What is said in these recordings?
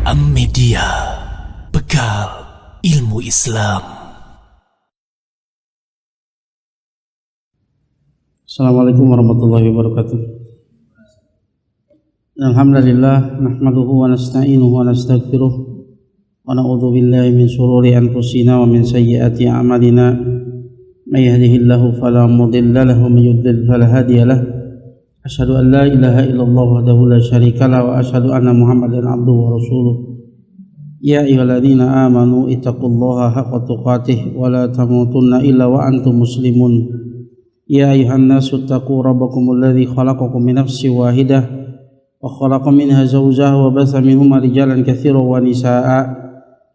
Am-Media, bekal ilmu Islam. Assalamualaikum warahmatullahi wabarakatuh. Alhamdulillah, nahmaduhu wa nasta'inuhu wa nastaghfiruh wa na'udzu billahi min shururi anfusina wa min sayyiati a'malina. May yahdihillahu fala mudilla lahu wa may yudlil fala hadiya lahu. Asyhadu an la ilaha illallah wahdahu la syarika lahu wa asyhadu anna Muhammadan abduhu wa rasuluh. Ya ayyuhalladzina amanu ittaqullaha haqqa tuqatih wa la tamutunna illa wa antum muslimun. Ya ayuhan nasu taqu rabbakumul ladzi khalaqakum min nafsin wahidah wa khalaqa minha zawjaha wa batha minhuma rijalan katsiran wa nisaa'a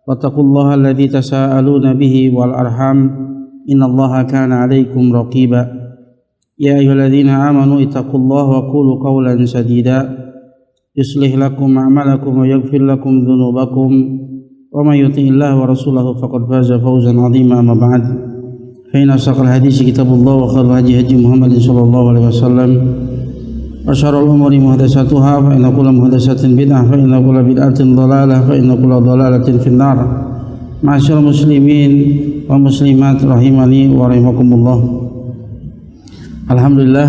wattaqullaha alladzi tasaaluna bihi wal arham innallaha kana 'alaikum raqiba. Ya ayyuhalladzina amanu ittaqullaha wa qulu qawlan sadida yuslih lakum a'malakum wa yaghfir lakum dhunubakum wa may yuti'illaha wa rasulahu faqad faza fawzan 'azima. Amma ba'd. فإن أصدق الحديث كتاب الله وخير الهدي هدي محمد صلى الله عليه وسلم وشر الأمور محدثاتها فإن كل محدثة بدعة فإن كل بدعة ضلالة فإن كل ضلالة في النار. Ma'asyiral muslimin wa muslimat rahimani wa rahimakumullah. Alhamdulillah,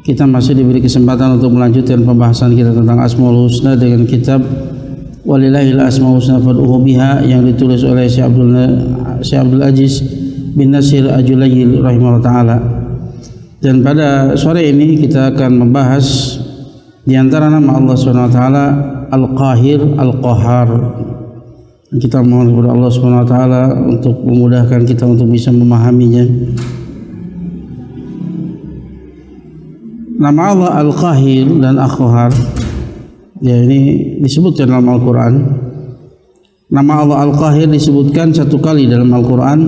kita masih diberi kesempatan untuk melanjutkan pembahasan kita tentang Asmaul Husna dengan kitab Walillahil Asmaul Husna fad'uhu biha yang ditulis oleh Syekh Abdul Aziz bin Nasir Ajulayil rahimahullah ta'ala. Dan pada sore ini kita akan membahas di antara nama Allah SWT Al-Qahir, Al-Qahar. Kita mohon kepada Allah SWT untuk memudahkan kita untuk bisa memahaminya. Nama Allah Al-Qahir dan Al-Qahar, ya, ini disebutkan dalam Al-Quran. Nama Allah Al-Qahir disebutkan satu kali dalam Al-Quran,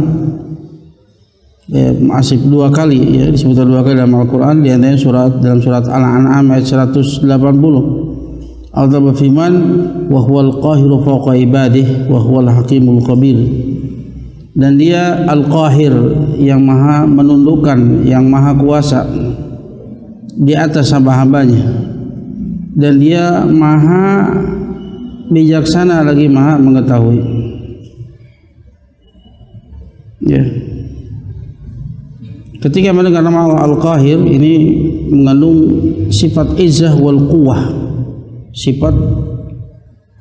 masih dua kali, ya, disebutkan dua kali dalam Al-Quran. Di antaranya dalam surat Al-An'am ayat 180. Allah berfirman, wa huwal qahiru fawqa ibadihi wa huwal hakimul khabir. Dan dia Al-Qahir, yang maha menundukkan, yang maha kuasa di atas hamba-hambanya, dan dia maha bijaksana lagi maha mengetahui, ya. Ketika mendengar nama Allah Al-Qahir, ini mengandung sifat izzah wal quwwah, sifat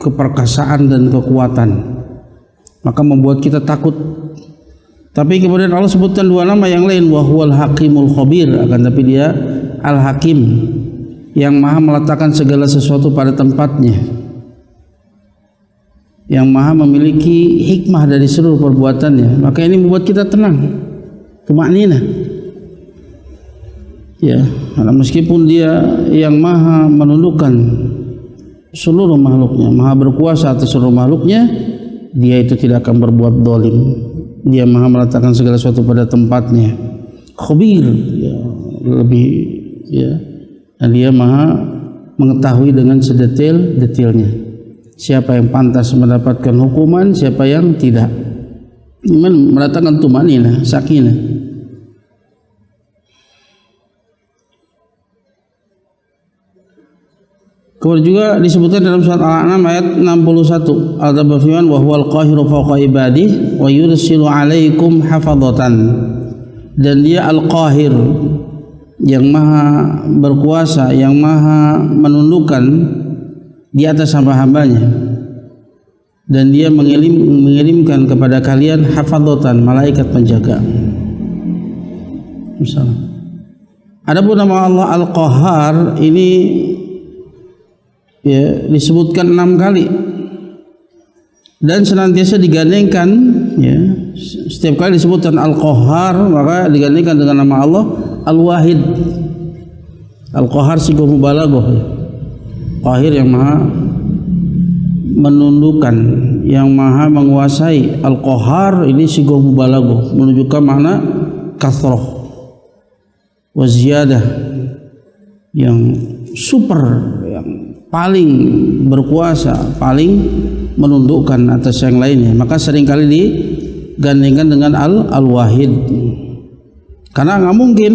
keperkasaan dan kekuatan, maka membuat kita takut. Tapi kemudian Allah sebutkan dua nama yang lain, wa huwal hakimul khabir, akan tapi dia Al-Hakim, yang maha meletakkan segala sesuatu pada tempatnya, yang maha memiliki hikmah dari seluruh perbuatannya. Maka ini membuat kita tenang, tumakninah. Ya, meskipun dia yang maha menundukkan seluruh makhluknya, maha berkuasa atas seluruh makhluknya, dia itu tidak akan berbuat zalim. Dia maha meletakkan segala sesuatu pada tempatnya. Khabir, ya, lebih, ya, dan dia maha mengetahui dengan sedetail-detailnya siapa yang pantas mendapatkan hukuman, siapa yang tidak. Ini mendatangkan tumanina, sakinah. Kemudian juga disebutkan dalam surat Al-An'am ayat 61, Allah berfirman, wa huwal qahiru fawqa ibadihi wa yursilu 'alaikum hafadhatan. Dan dia Al-Qahir, yang maha berkuasa, yang maha menundukkan di atas hamba-hambanya, dan dia mengirimkan kepada kalian hafadhatan, malaikat penjaga. Misalnya, adapun nama Allah Al-Qahar ini, ya, disebutkan 6 kali dan senantiasa digandengkan, ya, setiap kali disebutkan Al-Qahar maka digandengkan dengan nama Allah Al-Wahid. Al-Qahar sigoh mubalaghah, ya. Qahir yang maha menundukkan, yang maha menguasai. Al-Qahar ini sigoh mubalaghah, menunjukkan makna kathrah wa ziyadah, yang super, yang paling berkuasa, paling menundukkan atas yang lainnya. Maka seringkali digandengkan dengan Al-Wahid, karena nggak mungkin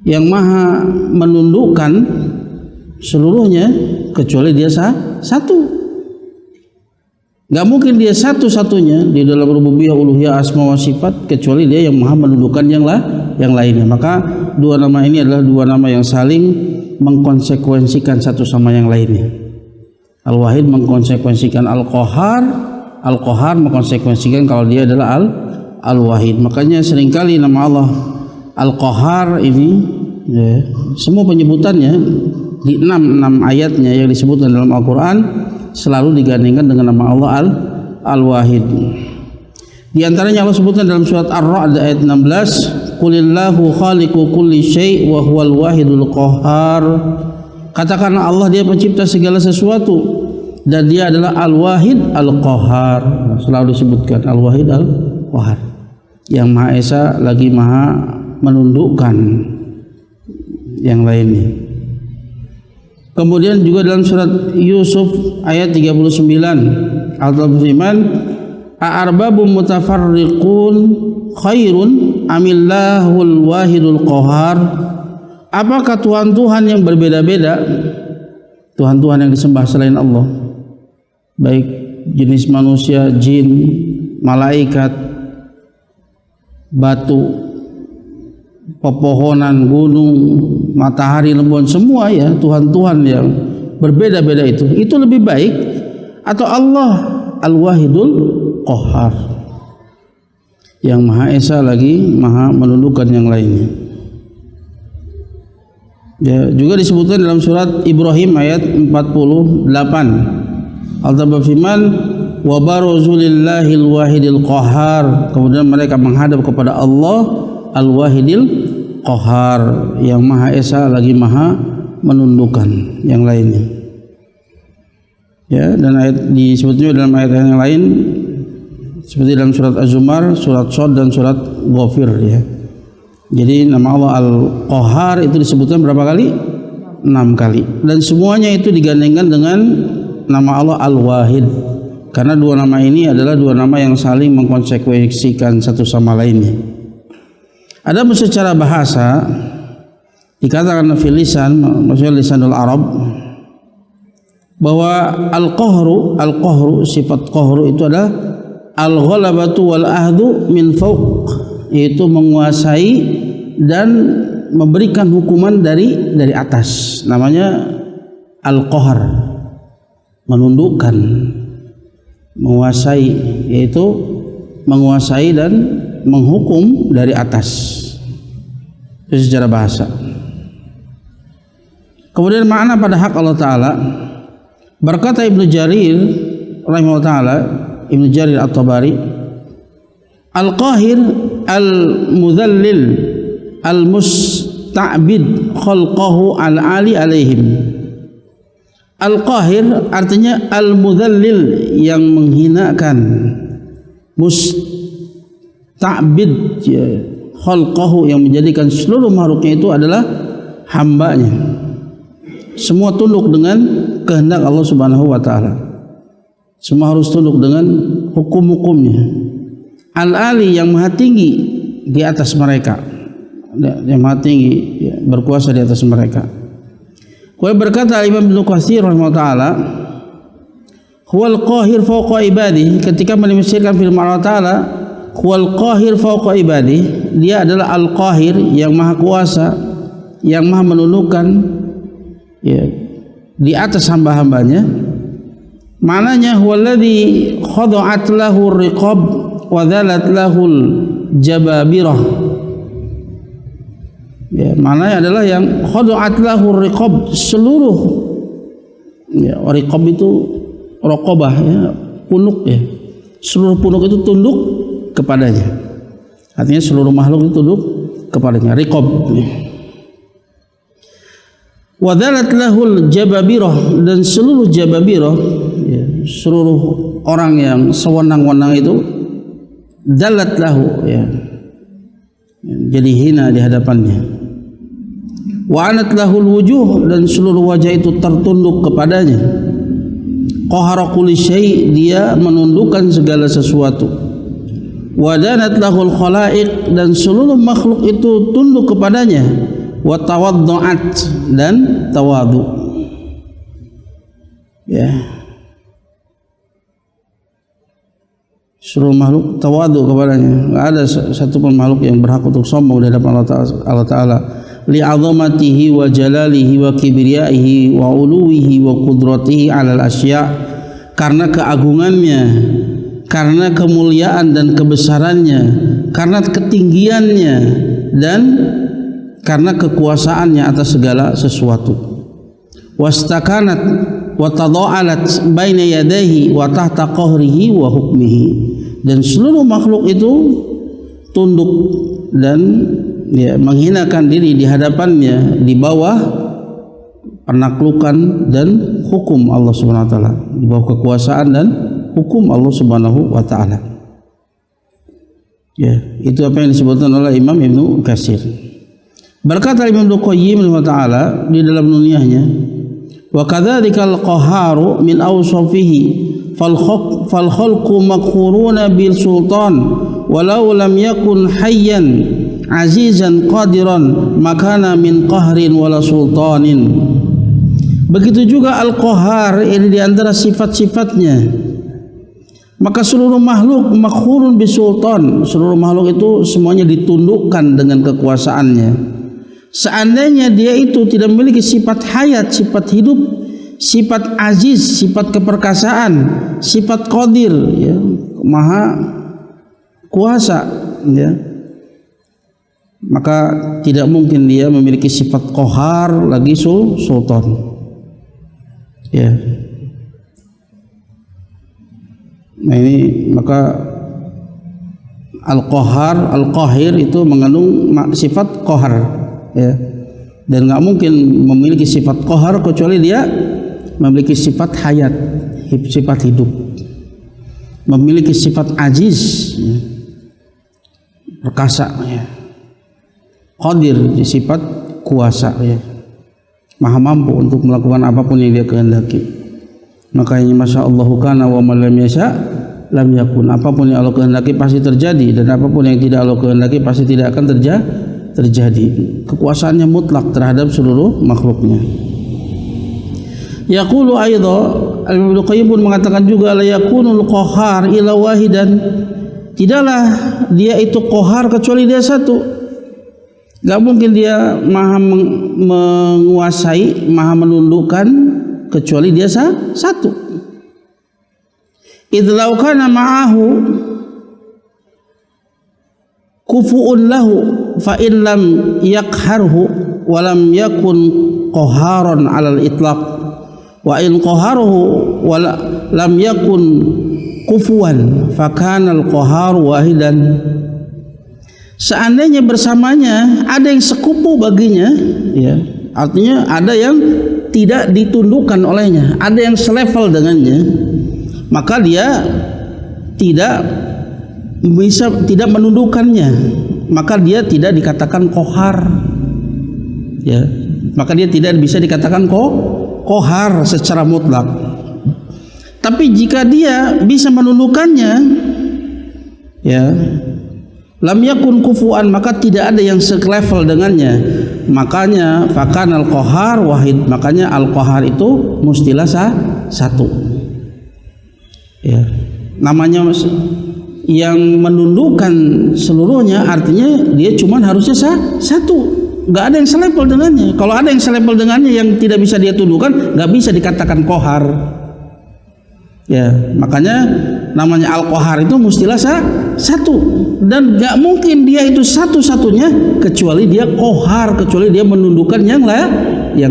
yang maha menundukkan seluruhnya kecuali dia satu. Gak mungkin dia satu-satunya di dalam rububiyah, uluhiyah, asma wa sifat, kecuali dia yang maha menundukkan yang lainnya. Maka dua nama ini adalah dua nama yang saling mengkonsekuensikan satu sama yang lainnya. Al-Wahid mengkonsekuensikan Al-Qahar, Al-Qahar mengkonsekuensikan kalau dia adalah Al-Wahid. Makanya seringkali nama Allah Al-Qahar ini ya, semua penyebutannya di 6 ayatnya yang disebutkan dalam Al-Quran selalu digandingkan dengan nama Allah Al-Wahid. Di antaranya Allah sebutkan dalam surat Ar-Ra'd ayat 16, Qulillahu khaliqu kulli syai' wa huwal wahidul qahhar. Katakanlah Allah dia pencipta segala sesuatu dan dia adalah Al-Wahid Al-Qahhar. Selalu disebutkan Al-Wahid Al-Qahhar, yang Maha Esa lagi Maha menundukkan yang lainnya. Kemudian juga dalam surat Yusuf ayat 39 Allah berfirman, A'arbabun mutafarriqun khairun amillahul wahidul qahar. Apakah Tuhan-Tuhan yang berbeda-beda, Tuhan-Tuhan yang disembah selain Allah, baik jenis manusia, jin, malaikat, batu, pepohonan, gunung, matahari, rembulan, semua ya Tuhan-Tuhan yang berbeda-beda itu lebih baik atau Allah Al-Wahidul Qahhar yang Maha Esa lagi Maha menundukkan yang lainnya. Ya, juga disebutkan dalam surat Ibrahim ayat 48 Allah berfirman, wa baruzu lillahil wahidil qahhar. Kemudian mereka menghadap kepada Allah Al-Wahidil Qahhar yang Maha Esa lagi Maha menundukkan yang lainnya. Ya, dan ayat disebutnya dalam ayat yang lain seperti dalam surat Az-Zumar, surat Shad dan surat Ghafir ya. Jadi nama Allah Al-Qahhar itu disebutkan berapa kali? 6 kali. Dan semuanya itu digandengkan dengan nama Allah Al-Wahid. Karena dua nama ini adalah dua nama yang saling mengkonsekuensikan satu sama lainnya. Adapun secara bahasa dikatakan fil lisan, maksudnya lisanul Arab, bahwa al-qahru sifat qahru itu adalah al-ghalabatu wal ahdu min fawq, yaitu menguasai dan memberikan hukuman dari atas. Namanya al-qahr, menundukkan, menguasai, yaitu menguasai dan menghukum dari atas. Itu secara bahasa. Kemudian makna pada hak Allah Ta'ala, berkata Ibnu Jarir rahimahullah ta'ala, Ibnu Jarir At-Tabari, Al-Qahir Al-Mudhallil Al-Musta'bid Khalqahu Al-Ali alaihim. Al-Qahir artinya Al-Mudhallil, yang menghinakan, Musta'bid Khalqahu, yang menjadikan seluruh makhluknya itu adalah hambanya. Semua tunduk dengan kehendak Allah Subhanahu wa ta'ala. Semua harus tunduk dengan hukum-hukumnya. Al-Ali, yang maha tinggi di atas mereka, yang maha tinggi, ya, berkuasa di atas mereka. Kemudian berkata Imam Ibnu Katsir rahimahullah ta'ala, huwal qahir fawqa ibadi, ketika menafsirkan firman Allah Ta'ala huwal qahir fawqa ibadi, dia adalah al-qahir, yang maha kuasa, yang maha menundukkan ya, di atas hamba-hambanya. Maknanya huwallazi khada'at lahu riqab wa dhalat lahul jababirah. Ya, maknanya adalah yang khada'at lahu riqab, seluruh ya, riqab itu raqabah ya, punuk ya. Seluruh punuk itu tunduk kepadanya. Artinya seluruh makhluk itu tunduk kepadanya. Riqab. Wa dhalat lahul jababirah, dan seluruh jababirah ya, seluruh orang yang sewenang-wenang itu dhalat lahu ya, jadi hina di hadapannya. Wa anat lahul wujuh, dan seluruh wajah itu tertunduk kepadanya. Qahara kulli syai, dia menundukkan segala sesuatu. Wa danat lahul khalaiq, dan seluruh makhluk itu tunduk kepadanya. Wa tawaddu'at, dan tawadu. Ya. Seluruh makhluk tawadu kepadanya. Enggak ada satu pun makhluk yang berhak untuk sombong di hadapan Allah Ta'ala. Li'azamatihi wa jalalihi wa kibriyaihi wa uluwihi wa qudratihi 'alal asya', karena keagungannya, karena kemuliaan dan kebesarannya, karena ketinggiannya, dan karena kekuasaannya atas segala sesuatu. Wastakanat wa tada'alat baina yadayhi wa tahta qahrihi wa hukmihi, dan seluruh makhluk itu tunduk dan menghinakan diri di hadapannya, di bawah penaklukan dan hukum Allah Subhanahu wa taala, di bawah kekuasaan dan hukum Allah Subhanahu wa taala. Ya, itu apa yang disebutkan oleh Imam Ibnu Katsir. Berkata Imam Ibnu Qayyim rahimahullah di dalam nuniyahnya, wa kadzalika al-qahharu min awsafihi fal khalqu makhuruna bil sultan walau lam yakun hayyan azizan qadiran makana min qahrin wala sultanin. Begitu juga al-qahhar, ini di antara sifat-sifatnya. Maka seluruh makhluk makhurun bisultan, seluruh makhluk itu semuanya ditundukkan dengan kekuasaannya. Seandainya dia itu tidak memiliki sifat hayat, sifat hidup, sifat aziz, sifat keperkasaan, sifat qadir, ya, maha kuasa, ya, maka tidak mungkin dia memiliki sifat qahar lagi sultan. Ya. Nah ini maka al-qahar, al-qahir itu mengandung sifat qahar, ya. Dan nggak mungkin memiliki sifat qahar kecuali dia memiliki sifat hayat, sifat hidup, memiliki sifat aziz, ya, perkasa, ya, qadir, sifat kuasa, ya, maha mampu untuk melakukan apapun yang dia kehendaki. Makanya masya Allahu kana wa man lam yasha lam yakun. Apapun yang Allah kehendaki pasti terjadi, dan apapun yang tidak Allah kehendaki pasti tidak akan terjadi. Kekuasaannya mutlak terhadap seluruh makhluknya. Yaqulu aidha, Ibnu Qayyim pun mengatakan juga, la yakunul qahhar illa wahidan, tidaklah dia itu qahar kecuali dia satu. Gak mungkin dia maha menguasai, maha menundukkan kecuali dia satu. Idlau kana ma'ahu kufu'un lahu fa in lam yaqharhu wa lam yakun qaharan 'alal itlaq wa in qaharuhu wa lam yakun kufuwan fa kana al-qaharu wahidan. Seandainya bersamanya ada yang sekufu baginya, ya, artinya ada yang tidak ditundukkan olehnya, ada yang selevel dengannya, maka dia tidak bisa, tidak menundukkannya, maka dia tidak dikatakan qahar, ya, maka dia tidak bisa dikatakan qahar secara mutlak. Tapi jika dia bisa menundukkannya, ya, lam yakun kufuan, maka tidak ada yang selevel dengannya. Makanya fakan al-qahar wahid, makanya al-qahar itu mustilah satu. Ya, namanya yang menundukkan seluruhnya, artinya dia cuma harusnya satu, nggak ada yang selevel dengannya. Kalau ada yang selevel dengannya yang tidak bisa dia tundukkan, nggak bisa dikatakan qahar. Ya, makanya namanya al-qahar itu mustilah satu, dan gak mungkin dia itu satu-satunya kecuali dia qahar, kecuali dia menundukkan yang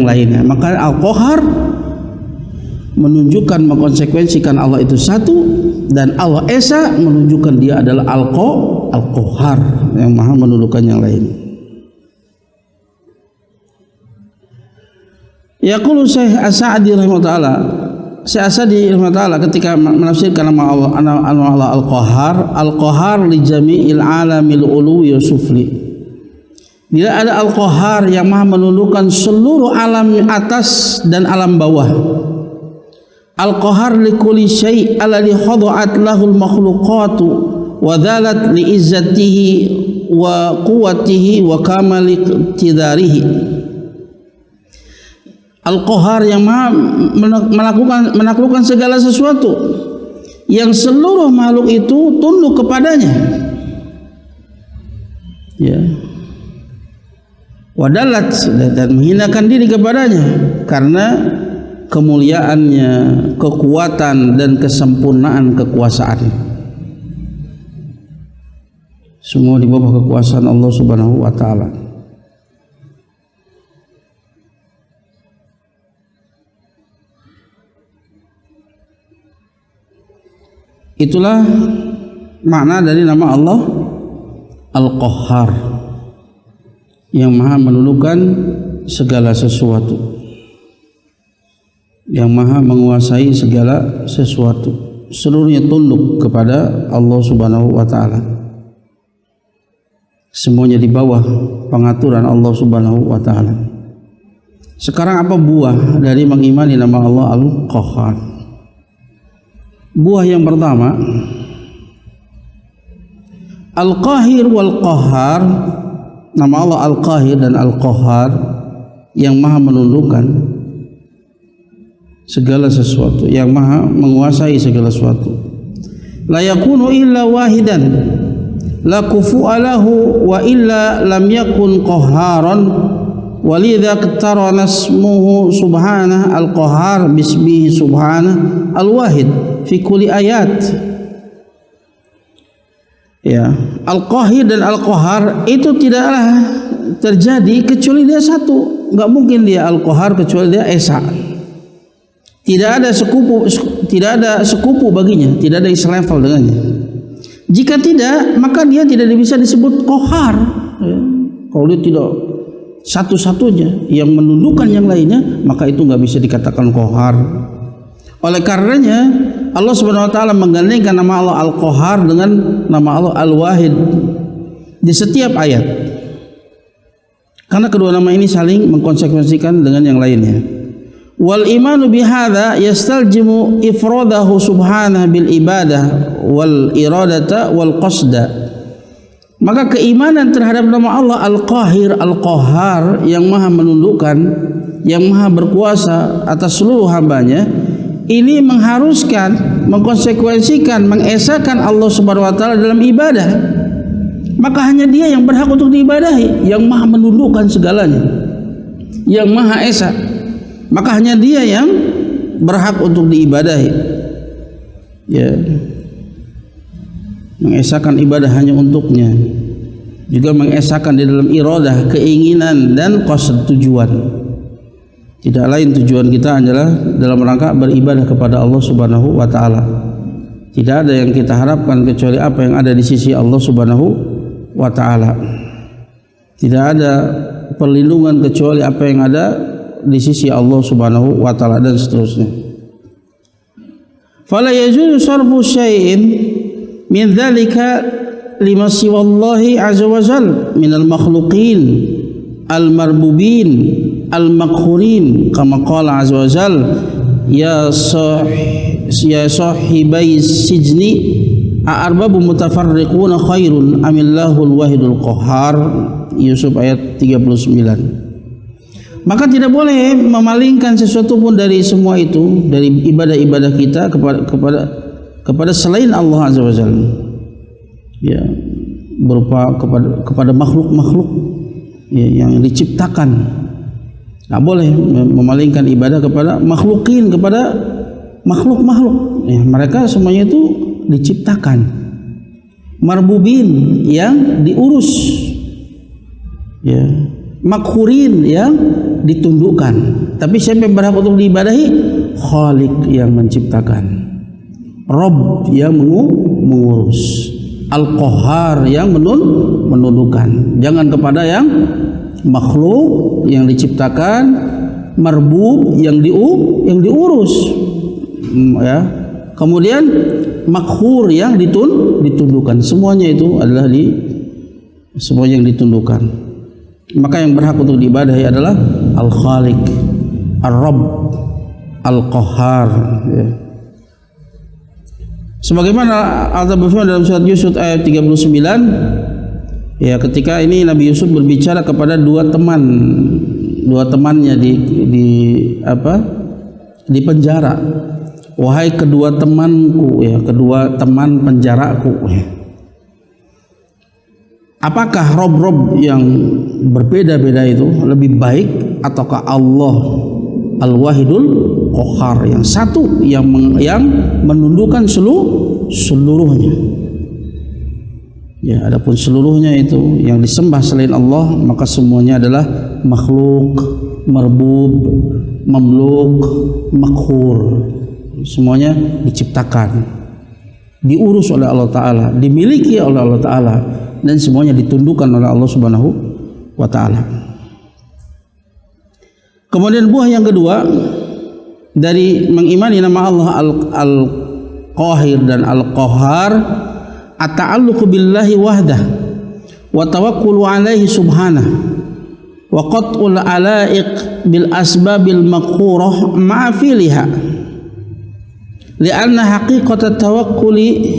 lainnya. Maka al-qahar menunjukkan, mengkonsekuensikan Allah itu satu, dan Allah Esa menunjukkan dia adalah al-qahar yang maha menundukkan yang lain. Yaqulu Syekh As-Sa'di rahimahullah, Syekh As-Sa'di rahimahullah ketika menafsirkan nama Allah al-qahar, al-qahar li jami'il alamil uluwi wa sufli. Dia ada al-qahar yang maha menundukkan seluruh alam atas dan alam bawah. Al-qahar li kulli syai' alladhi khada'at lahul makhluqatu wa dhalat li izzatihi wa quwwatihi wa kamali iqtidarihi. Al-Qahhar yang maha menaklukkan segala sesuatu, yang seluruh makhluk itu tunduk kepadanya. Ya. Wadalat, dan menghinakan diri kepadanya karena kemuliaannya, kekuatan dan kesempurnaan kekuasaan. Semua di bawah kekuasaan Allah Subhanahu wa taala. Itulah makna dari nama Allah Al-Qahhar, yang maha menundukkan segala sesuatu, yang maha menguasai segala sesuatu, seluruhnya tunduk kepada Allah Subhanahu wa taala. Semuanya di bawah pengaturan Allah Subhanahu wa taala. Sekarang apa buah dari mengimani nama Allah Al-Qahhar? Buah yang pertama, Al-Qahir wal Qahhar, nama Allah Al-Qahir dan Al-Qahhar, yang maha menundukkan segala sesuatu, yang maha menguasai segala sesuatu. La yakunu illa wahidan, la kufu'a lahu wa illa lam yakun qahharan, walidha qtarana ismuhu subhanahu al-qahhar bismihi subhanahu al-wahid fi kulli ayat. Ya, Al-Qahir dan Al-Qahhar itu tidaklah terjadi kecuali dia satu. Enggak mungkin dia Al-Qahhar kecuali dia esa. Tidak ada sekupu baginya, tidak ada selevel dengannya. Jika tidak, maka dia tidak bisa disebut Qahhar. Ya. Kalau dia tidak satu-satunya yang menundukkan yang lainnya, maka itu nggak bisa dikatakan Qahhar. Oleh karenanya Allah Subhanahu wa taala menggandengkan nama Allah Al-Qahhar dengan nama Allah Al-Wahid di setiap ayat. Karena kedua nama ini saling mengkonsekuensikan dengan yang lainnya. Wal imanu bihadza yastaljimu ifradahu subhanahu bil ibadah wal iradata wal qasda. Maka keimanan terhadap nama Allah Al-Qahir, Al-Qahhar, yang maha menundukkan, yang maha berkuasa atas seluruh hambanya, ini mengharuskan, mengkonsekuensikan, mengesahkan Allah Subhanahu wa taala dalam ibadah. Maka hanya dia yang berhak untuk diibadahi, yang maha menundukkan segalanya, yang maha esa. Maka hanya dia yang berhak untuk diibadahi. Ya. Mengesahkan ibadah hanya untuknya, juga mengesahkan di dalam iradah, keinginan dan qasd, tujuan. Tidak lain tujuan kita adalah dalam rangka beribadah kepada Allah Subhanahu wa taala. Tidak ada yang kita harapkan kecuali apa yang ada di sisi Allah Subhanahu wa taala. Tidak ada perlindungan kecuali apa yang ada di sisi Allah Subhanahu wa taala, dan seterusnya. Fala yajuzu sarfu syai'in min dzalika lima siwallahi azza wa jalla minal makhluqin al-marbubin al-maqhurin, kama qala azza wa jalla ya sahibai sijni a'arbabu mutafarriquna khairun amillahul wahidul qahhar. Yusuf ayat 39. Maka tidak boleh memalingkan sesuatu pun dari semua itu, dari ibadah-ibadah kita kepada selain Allah azza wa jalla. Ya, berupa kepada makhluk-makhluk ya, yang diciptakan. Nggak boleh memalingkan ibadah kepada makhlukin, kepada makhluk-makhluk. Ya, mereka semuanya itu diciptakan. Marbubin, yang diurus. Ya, makhurin, yang ditundukkan. Tapi siapa yang berhak untuk diibadahi? Khaliq, yang menciptakan. Rabb, yang mengurus. Al-Qahhar, yang menundukkan. Jangan kepada yang makhluk yang diciptakan, marbub yang diurus, ya. Kemudian makhur yang ditundukkan. Semuanya itu adalah semua yang ditundukkan. Maka yang berhak untuk diibadahi adalah Al-Khaliq, Ar-Rabb, Al-Qahhar, ya. Sebagaimana Allah berfirman dalam surat Yusuf ayat 39, ya, ketika ini Nabi Yusuf berbicara kepada dua teman dua temannya di penjara. Wahai kedua temanku, ya, kedua teman penjaraku, ya. Apakah rob-rob yang berbeda-beda itu lebih baik ataukah Allah Al-Wahidul Qahhar yang satu yang menundukkan seluruhnya? Ya, adapun seluruhnya itu yang disembah selain Allah, maka semuanya adalah makhluk, marbub, mamluk, makhur. Semuanya diciptakan, diurus oleh Allah Ta'ala, dimiliki oleh Allah Ta'ala, dan semuanya ditundukkan oleh Allah Subhanahu wa Ta'ala. Kemudian buah yang kedua dari mengimani nama Allah Al-Qahir dan Al-Qahhar, at-ta'alluqu billahi wahdah wa tawakkulu alaihi subhanah wa qat'ul alaiq bil asbabil maqhurah ma'a filiha, li'anna haqiqata tawakkuli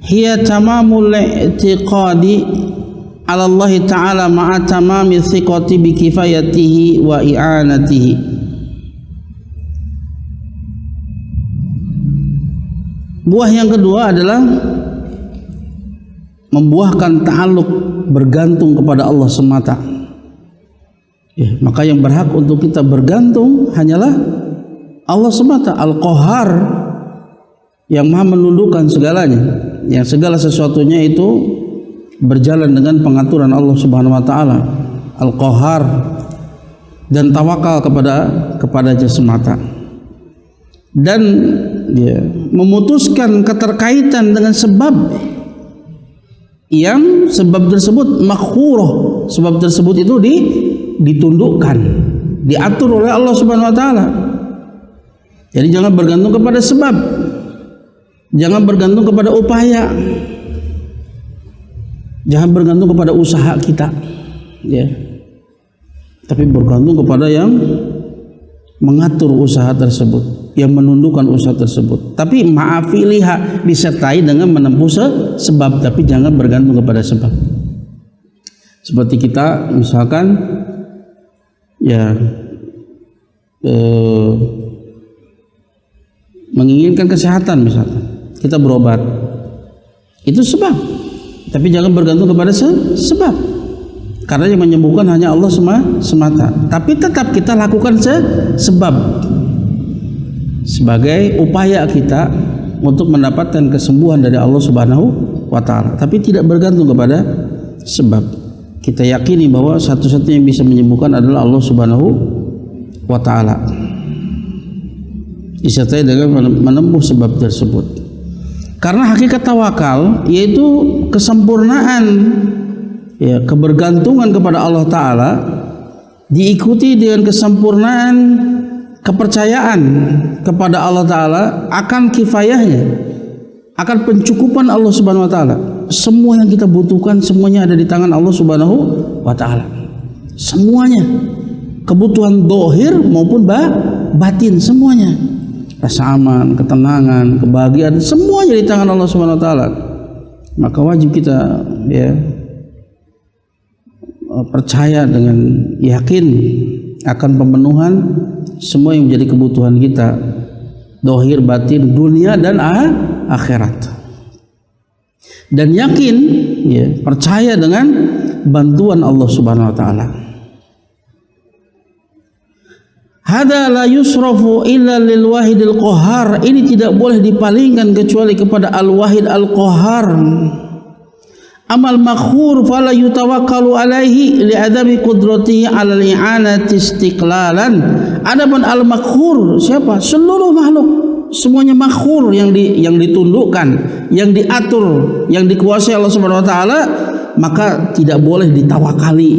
hiya tamamul i'tiqadi ala Allah Ta'ala ma'a tamami thiqati bi kifayatihi wa i'anatihi. Buah yang kedua adalah membuahkan ta'alluq, bergantung kepada Allah semata. Ya, maka yang berhak untuk kita bergantung hanyalah Allah semata, Al-Qahhar, yang maha menundukkan segalanya, yang segala sesuatunya itu berjalan dengan pengaturan Allah Subhanahu wa Ta'ala, Al-Qahhar, dan tawakal kepadanya semata, dan ya, memutuskan keterkaitan dengan sebab yang sebab tersebut makhurah, sebab tersebut itu ditundukkan, diatur oleh Allah Subhanahu wa Ta'ala. Jadi jangan bergantung kepada sebab, jangan bergantung kepada upaya, jangan bergantung kepada usaha kita, ya, tapi bergantung kepada yang mengatur usaha tersebut, yang menundukkan usaha tersebut. Tapi ma'afiliha, disertai dengan menempuh sebab, tapi jangan bergantung kepada sebab. Seperti kita misalkan ya menginginkan kesehatan, misalkan kita berobat, itu sebab, tapi jangan bergantung kepada sebab, karena yang menyembuhkan hanya Allah semata. Tapi tetap kita lakukan sebab sebagai upaya kita untuk mendapatkan kesembuhan dari Allah Subhanahu wa Ta'ala, tapi tidak bergantung kepada sebab. Kita yakini bahwa satu-satunya yang bisa menyembuhkan adalah Allah Subhanahu wa Ta'ala, disertai dengan menempuh sebab tersebut. Karena hakikat tawakal yaitu kesempurnaan, ya, kebergantungan kepada Allah Ta'ala, diikuti dengan kesempurnaan kepercayaan kepada Allah Ta'ala akan kifayahnya, akan pencukupan Allah Subhanahu wa Ta'ala. Semua yang kita butuhkan semuanya ada di tangan Allah Subhanahu wa Ta'ala. Semuanya, kebutuhan dohir maupun batin, semuanya, rasa aman, ketenangan, kebahagiaan, semuanya di tangan Allah Subhanahu wa Ta'ala. Maka wajib kita, ya, percaya dengan yakin akan pemenuhan semua yang menjadi kebutuhan kita, dohir batin, dunia dan akhirat. Dan yakin, ya, percaya dengan bantuan Allah Subhanahu wa Ta'ala. Hada la yusrafu illa lil wahidil qahhar, ini tidak boleh dipalingkan kecuali kepada Al-Wahid Al-Qahhar. Amal makhur fala yutawakkalu alaihi li'adami qudratihi 'alal i'anati istiqlalan. Adapun al-makhur siapa? Seluruh makhluk, semuanya makhur, yang ditundukkan, yang diatur, yang dikuasai Allah Subhanahu wa Ta'ala, maka tidak boleh ditawakali.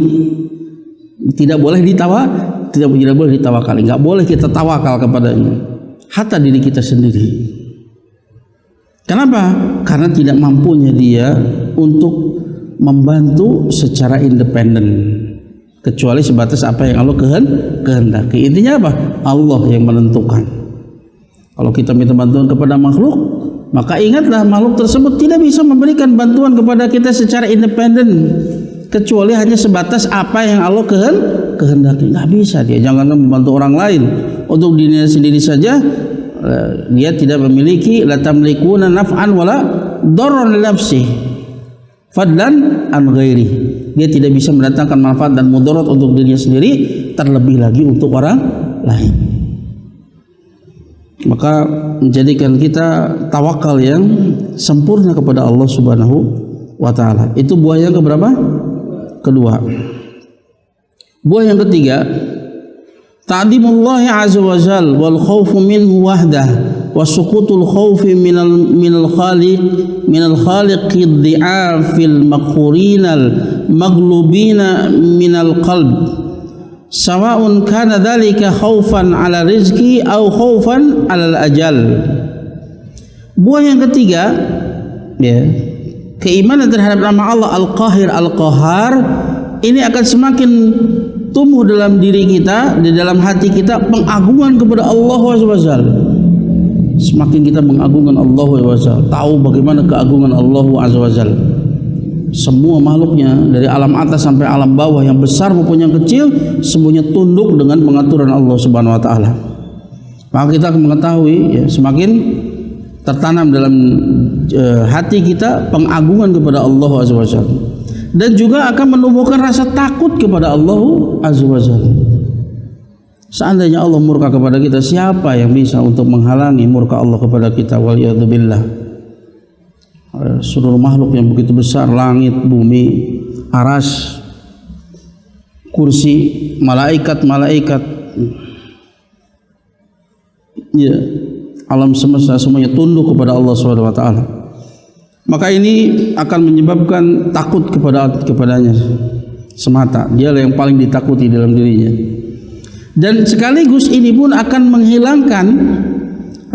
Tidak boleh ditawakali, enggak boleh kita tawakal kepadanya, hatta diri kita sendiri. Kenapa? Karena tidak mampunya dia untuk membantu secara independen, kecuali sebatas apa yang Allah kehendaki. Intinya apa? Allah yang menentukan. Kalau kita minta bantuan kepada makhluk, maka ingatlah makhluk tersebut tidak bisa memberikan bantuan kepada kita secara independen, kecuali hanya sebatas apa yang Allah kehendaki. Nggak bisa dia, jangankan membantu orang lain, untuk dirinya sendiri saja dia tidak memiliki, la tamlikuna naf'an wala darran li nafsihi fadlan an ghairi. Dia tidak bisa mendatangkan manfaat dan mudarat untuk dirinya sendiri, terlebih lagi untuk orang lain. Maka menjadikan kita tawakal yang sempurna kepada Allah Subhanahu wa taala. Itu buah yang keberapa? Kedua. Buah yang ketiga, ta'dimullah azza wa jal wal khaufu minhu wahdah wa suqutul khaufi minal khaliqid di'afil maghfurinal maghlubina minal qalb, sawa'un kana dhalika khaufan ala rizki au khaufan ala ajal. Buah yang ketiga, ya, keimanan terhadap nama Allah Al-Qahir Al-Qahar ini akan semakin tumbuh dalam diri kita, di dalam hati kita, pengagungan kepada Allah SWT. Semakin kita mengagungkan Allah SWT, tahu bagaimana keagungan Allah SWT. Semua makhluknya dari alam atas sampai alam bawah, yang besar maupun yang kecil, semuanya tunduk dengan pengaturan Allah Subhanahu wa taala. Maka kita akan mengetahui, ya, semakin tertanam dalam hati kita pengagungan kepada Allah Azza wa Jalla, dan juga akan menumbuhkan rasa takut kepada Allah Azza wa Jalla. Seandainya Allah murka kepada kita, siapa yang bisa untuk menghalangi murka Allah kepada kita? Waliyadzubillah. Seluruh makhluk yang begitu besar, langit, bumi, aras, kursi, malaikat-malaikat, ya, alam semesta semuanya tunduk kepada Allah Subhanahu wa taala. Maka ini akan menyebabkan takut kepadanya semata. Dialah yang paling ditakuti dalam dirinya. Dan sekaligus ini pun akan menghilangkan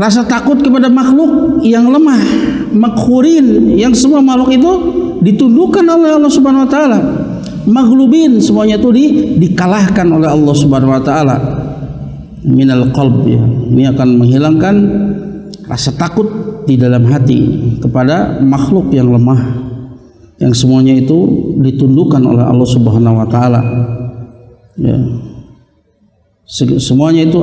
rasa takut kepada makhluk yang lemah, makhurin, yang semua makhluk itu ditundukkan oleh Allah Subhanahu wa taala. Maghlubin, semuanya itu dikalahkan oleh Allah Subhanahu wa taala. Minal qalb, ya. Ini akan menghilangkan rasa takut di dalam hati kepada makhluk yang lemah, yang semuanya itu ditundukkan oleh Allah Subhanahu wa taala. Ya. Semuanya itu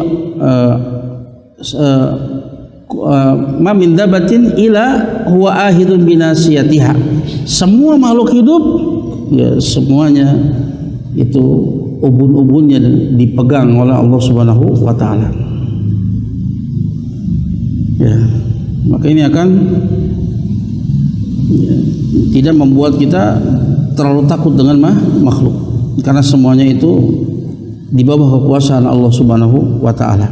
ma min dabatin ila huwa ahidun binasiyatiha. Semua makhluk hidup, ya, semuanya itu ubun-ubunnya dipegang oleh Allah Subhanahu wa taala. Ya, maka ini akan, ya, tidak membuat kita terlalu takut dengan makhluk, karena semuanya itu di bawah kekuasaan Allah Subhanahu wa taala.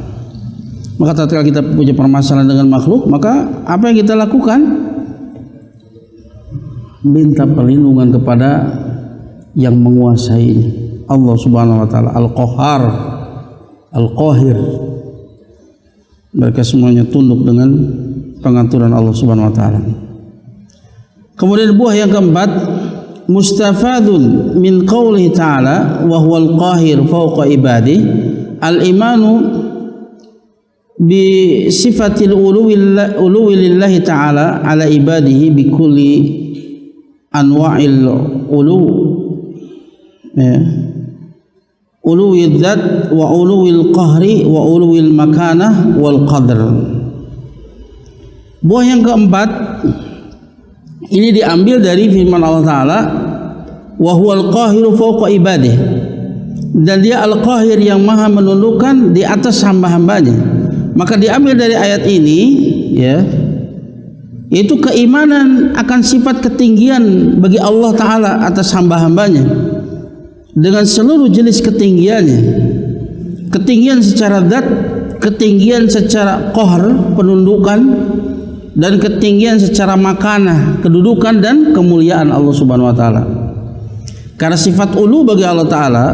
Maka tatkala kita punya permasalahan dengan makhluk, maka apa yang kita lakukan? Minta perlindungan kepada yang menguasai, Allah Subhanahu wa taala, Al-Qahhar, Al-Qahir. Mereka semuanya tunduk dengan pengaturan Allah Subhanahu wa taala. Kemudian buah yang keempat, mustafadun min qawlihi ta'ala wa huwal qahir fawqa ibadihi, al-imanu bi sifatil uluwi lillahi ta'ala ala ibadihi bi kulli anwa'il ulu, ya, uluwi dzat wa uluwil qahri wa uluwil makanah wal qadr. Buah yang keempat ini diambil dari firman Allah Ta'ala, wa huwal qahiru fawqa ibadihi, dan dia al-qahir yang maha menundukkan di atas hamba-hambanya. Maka diambil dari ayat ini, ya, yaitu keimanan akan sifat ketinggian bagi Allah Ta'ala atas hamba-hambanya dengan seluruh jenis ketinggiannya, ketinggian secara zat, ketinggian secara qahr, penundukan, dan ketinggian secara makanah, kedudukan dan kemuliaan Allah Subhanahu wa taala. Karena sifat ulu bagi Allah Ta'ala,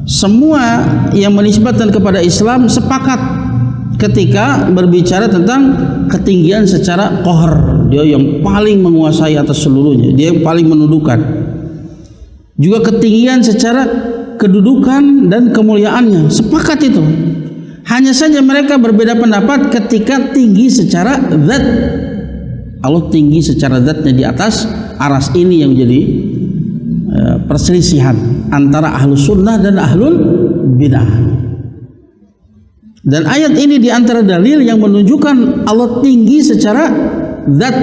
semua yang menisbatkan kepada Islam sepakat ketika berbicara tentang ketinggian secara qahr. Dia yang paling menguasai atas seluruhnya, dia yang paling menundukkan. Juga ketinggian secara kedudukan dan kemuliaannya, sepakat itu. Hanya saja mereka berbeda pendapat ketika tinggi secara zat. Allah tinggi secara zatnya di atas aras, ini yang menjadi perselisihan antara ahlus sunnah dan ahlul bid'ah. Dan ayat ini diantara dalil yang menunjukkan Allah tinggi secara zat.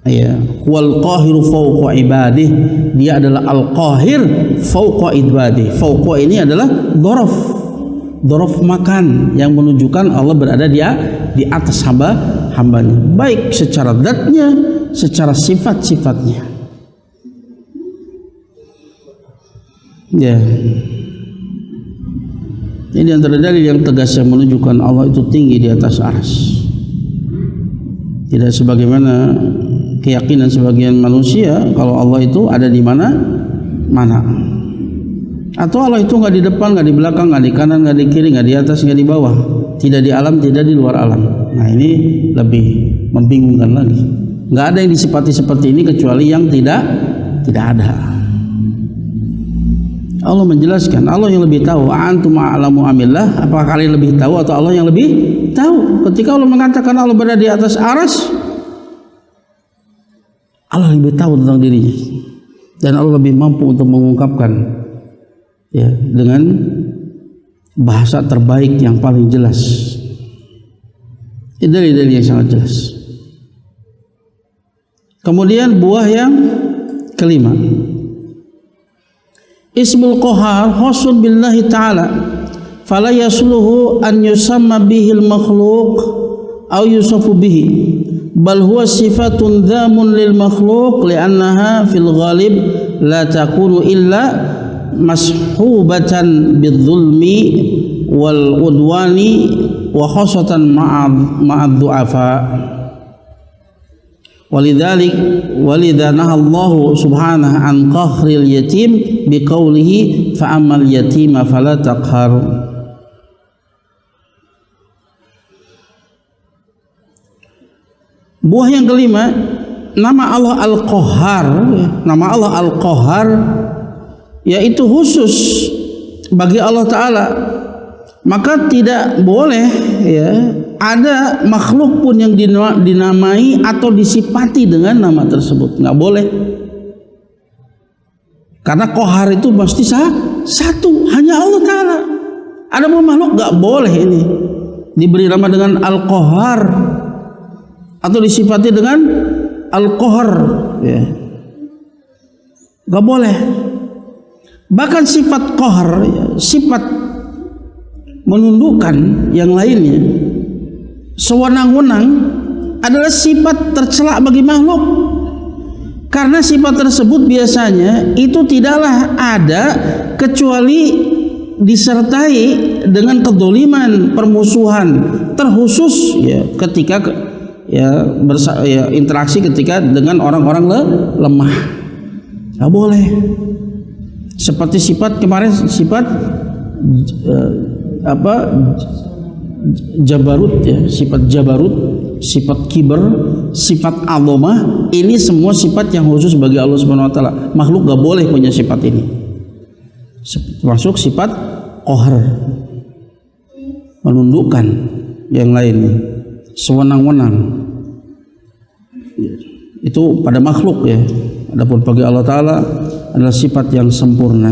Ya, wal qahiru fawqa ibadih, dia adalah al qahir fawqa ibadih. Fawqa ini adalah dhorof makan yang menunjukkan Allah berada di atas hambanya, baik secara zatnya, secara sifat-sifatnya. Ya, ini antara dalil yang tegas yang menunjukkan Allah itu tinggi di atas arsy. Tidak sebagaimana keyakinan sebagian manusia kalau Allah itu ada di mana, atau Allah itu nggak di depan, nggak di belakang, nggak di kanan, nggak di kiri, nggak di atas, nggak di bawah, tidak di alam, tidak di luar alam. Nah, ini lebih membingungkan lagi. Nggak ada yang disifati seperti ini kecuali yang tidak ada. Allah menjelaskan, Allah yang lebih tahu. Antum a'lamu amillah, apakah kalian lebih tahu atau Allah yang lebih tahu? Ketika Allah mengatakan Allah berada di atas arsy, Allah lebih tahu tentang dirinya, dan Allah lebih mampu untuk mengungkapkan ya dengan bahasa terbaik yang paling jelas. Ini dalil yang sangat jelas. Kemudian buah yang kelima, Ismul Qahar khasun billahi ta'ala, fala yasluhu an yusamma bihil makhluq aw yusafu bihi, bal huwa sifatun dhamun lil makhluq li'annaha fil ghalib la takunu illa mashubatan bidzulmi wal udwani wa khasatan ma'ad du'afa. Walidha nahallahu subhanahu an qahril yatim biqaulihi fa'amal yatima fala taqhar. Buah yang kelima, nama Allah Al-Qahhar. Nama Allah Al-Qahhar yaitu khusus bagi Allah Ta'ala. Maka tidak boleh ya ada makhluk pun yang dinamai atau disifati dengan nama tersebut, nggak boleh. Karena Qahar itu pasti satu, hanya Allah Ta'ala. Ada makhluk nggak boleh ini diberi nama dengan Al-Qahhar atau disifati dengan Al-Qahr, ya, nggak boleh. Bahkan sifat Qahr, ya, sifat menundukkan yang lainnya, sewenang-wenang, adalah sifat tercela bagi makhluk. Karena sifat tersebut biasanya itu tidaklah ada kecuali disertai dengan kedzaliman, permusuhan, terkhusus ya ketika interaksi ketika dengan orang-orang lemah. Nggak boleh. Seperti sifat kemarin, sifat jabarut ya, sifat jabarut, sifat kiber, sifat azamah, ini semua sifat yang khusus bagi Allah Subhanahu wa taala. Makhluk enggak boleh punya sifat ini. Termasuk sifat qahr, menundukkan yang lainnya, sewenang-wenang. Itu pada makhluk ya. Adapun bagi Allah taala adalah sifat yang sempurna.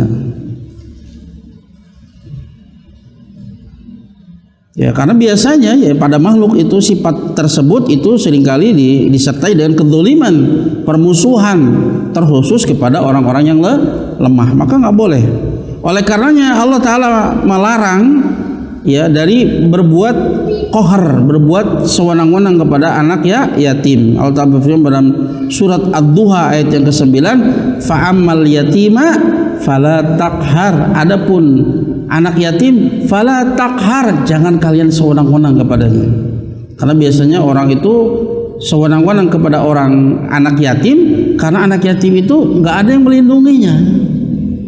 Ya, karena biasanya ya pada makhluk itu sifat tersebut itu seringkali disertai dengan kedzaliman, permusuhan, terkhusus kepada orang-orang yang lemah. Maka nggak boleh. Oleh karenanya Allah Ta'ala melarang ya dari berbuat qahr, berbuat sewenang-wenang kepada anak yatim. Allah Ta'ala berfirman dalam surat Ad-Duha ayat yang ke-9, fa'ammal yatima fala taqhar. Adapun anak yatim fala taqhar, jangan kalian sewenang-wenang kepadanya. Karena biasanya orang itu sewenang-wenang kepada orang anak yatim karena anak yatim itu nggak ada yang melindunginya.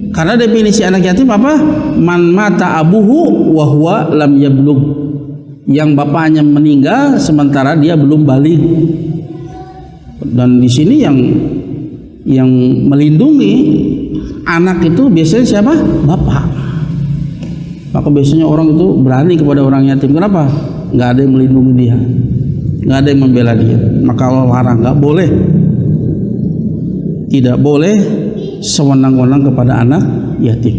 Karena definisi anak yatim apa? Man mata abuhu wa huwa lam yablugh, yang bapaknya meninggal sementara dia belum balik. Dan di sini yang melindungi anak itu biasanya siapa? Bapak. Maka biasanya orang itu berani kepada orang yatim. Kenapa? Nggak ada yang melindungi dia, nggak ada yang membela dia. Maka Allah larang, nggak boleh, tidak boleh sewenang-wenang kepada anak yatim.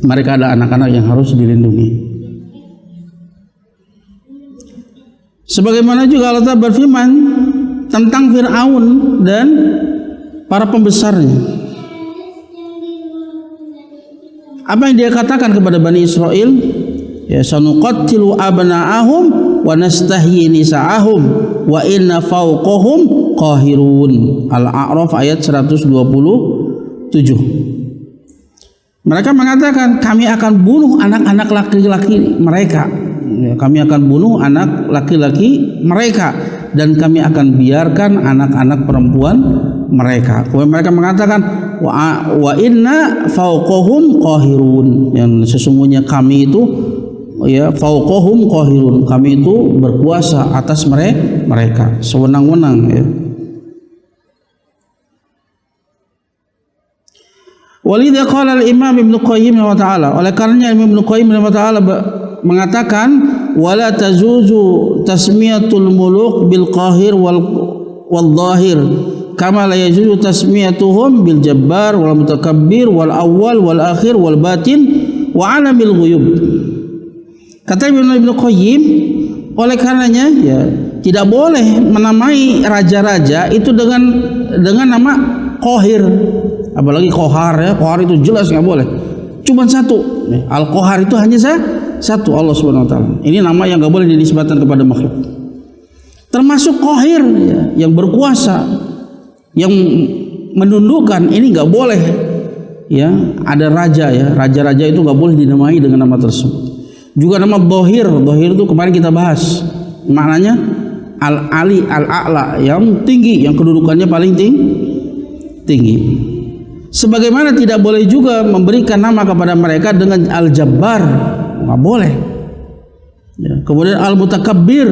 Mereka ada anak-anak yang harus dilindungi. Sebagaimana juga Allah Ta'ala berfirman tentang Fir'aun dan para pembesarnya. Apa yang dia katakan kepada Bani Israel? Ya, sanuqattilu abna'ahum wa nastahyi nisa'ahum wa inna fawqahum qahirun. Al-A'raf ayat 127. Mereka mengatakan kami akan bunuh anak-anak laki-laki mereka. Ya, kami akan bunuh anak laki-laki mereka dan kami akan biarkan anak-anak perempuan mereka. Kemudian mereka mengatakan wa inna fauqahum qahirun, yang sesungguhnya kami itu ya fauqahum qahirun, kami itu berkuasa atas mereka sewenang-wenang ya. Walidha qala al-Imam Ibnu Qayyim rahimahullah, oleh karenanya Ibnu Qayyim rahimahullah mengatakan wala tazuzu tasmiyatul muluk bil qahir wal zahir kama la yajuzu tasmiyatuhum bil jabbar wal mutakabbir wal awwal wal akhir wal batin wa alamil ghuyub. Kata Ibnu Qayyim, oleh karenanya ya tidak boleh menamai raja-raja itu dengan nama qahir, apalagi qahar ya. Qahar itu jelas nggak boleh, cuma satu. Al-Qahar itu hanya satu, Allah Subhanahu wa taala. Ini nama yang enggak boleh dinisbatkan kepada makhluk. Termasuk qahir ya, yang berkuasa, yang menundukkan, ini enggak boleh. Ya, ada raja ya, raja-raja itu enggak boleh dinamai dengan nama tersebut. Juga nama dhahir itu kemarin kita bahas. Maknanya al-ali, al-a'la, yang tinggi, yang kedudukannya paling tinggi. Sebagaimana tidak boleh juga memberikan nama kepada mereka dengan al-jabbar, nggak boleh ya. Kemudian al-mutakabbir,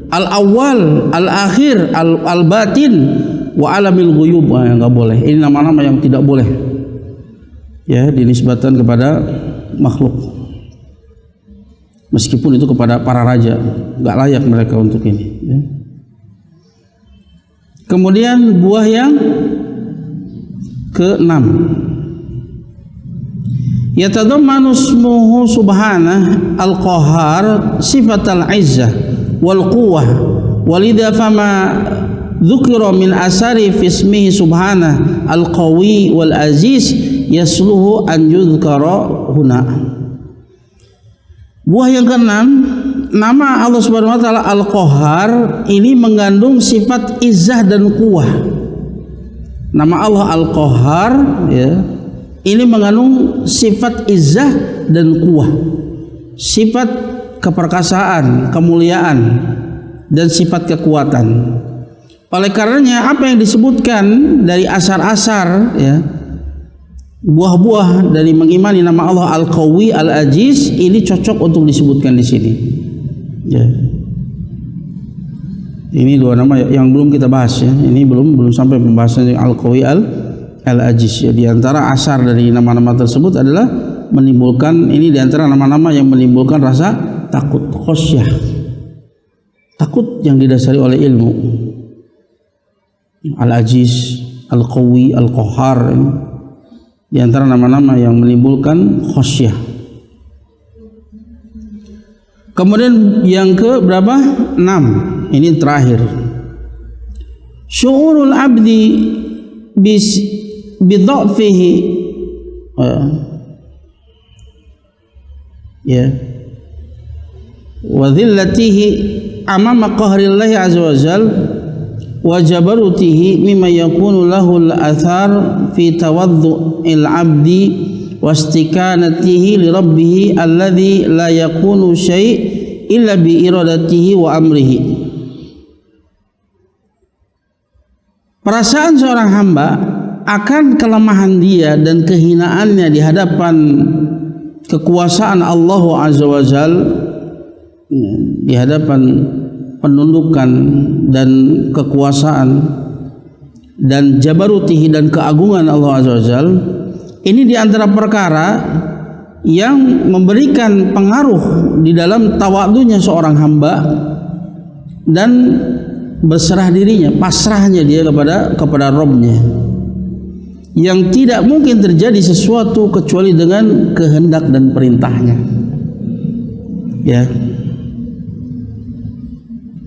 al-awwal, al-akhir, al-batin wa alamil ghuyub, nggak boleh. Ini nama-nama yang tidak boleh ya dinisbatkan kepada makhluk, meskipun itu kepada para raja, nggak layak mereka untuk ini ya. Kemudian buah yang ke-6, yatadammanu ismuhu subhanahu al-qahhar sifatal izzah wal quwwah walidha fama dzukira min asari fi ismihi subhanahu al-qawi wal aziz yasluhu an yudhkara huna. Buah yang ke-6, nama Allah Subhanahu wa taala al-qahhar ini mengandung sifat izzah dan quwwah. Nama Allah al-qahhar ya, ini mengandung sifat izzah dan quwwah, sifat keperkasaan, kemuliaan, dan sifat kekuatan. Oleh karenanya apa yang disebutkan dari asar-asar ya, buah-buah dari mengimani nama Allah al-qawi, al-aziz, ini cocok untuk disebutkan di sini ya. Ini dua nama yang belum kita bahas ya. Ini belum sampai pembahasan al-qawi, al-aziz ya. Di antara asar dari nama-nama tersebut adalah menimbulkan, ini di antara nama-nama yang menimbulkan rasa takut, khosyah, takut yang didasari oleh ilmu. Al-aziz, al-qawi, al-qahhar, di antara nama-nama yang menimbulkan khosyah. Kemudian yang ke berapa? 6. Ini terakhir. Syu'urul abdi bidha'fihi ya wa dhillatihi amama qahrillahi azza wa jal wa jabarutihi mimma yakunu lahu al-athar fi tawaddu'il abdi wa istikanatihi li rabbih alladhi la yakunu syai' illa bi iradatihi wa amrihi. Perasaan seorang hamba akan kelemahan dia dan kehinaannya di hadapan kekuasaan Allah Azza wa Jal, di hadapan penundukan dan kekuasaan dan jabarutihi dan keagungan Allah Azza wa Jal. Ini di antara perkara yang memberikan pengaruh di dalam tawadunya seorang hamba dan berserah dirinya, pasrahnya dia kepada Rabb-nya. yang tidak mungkin terjadi sesuatu kecuali dengan kehendak dan perintahnya. Ya,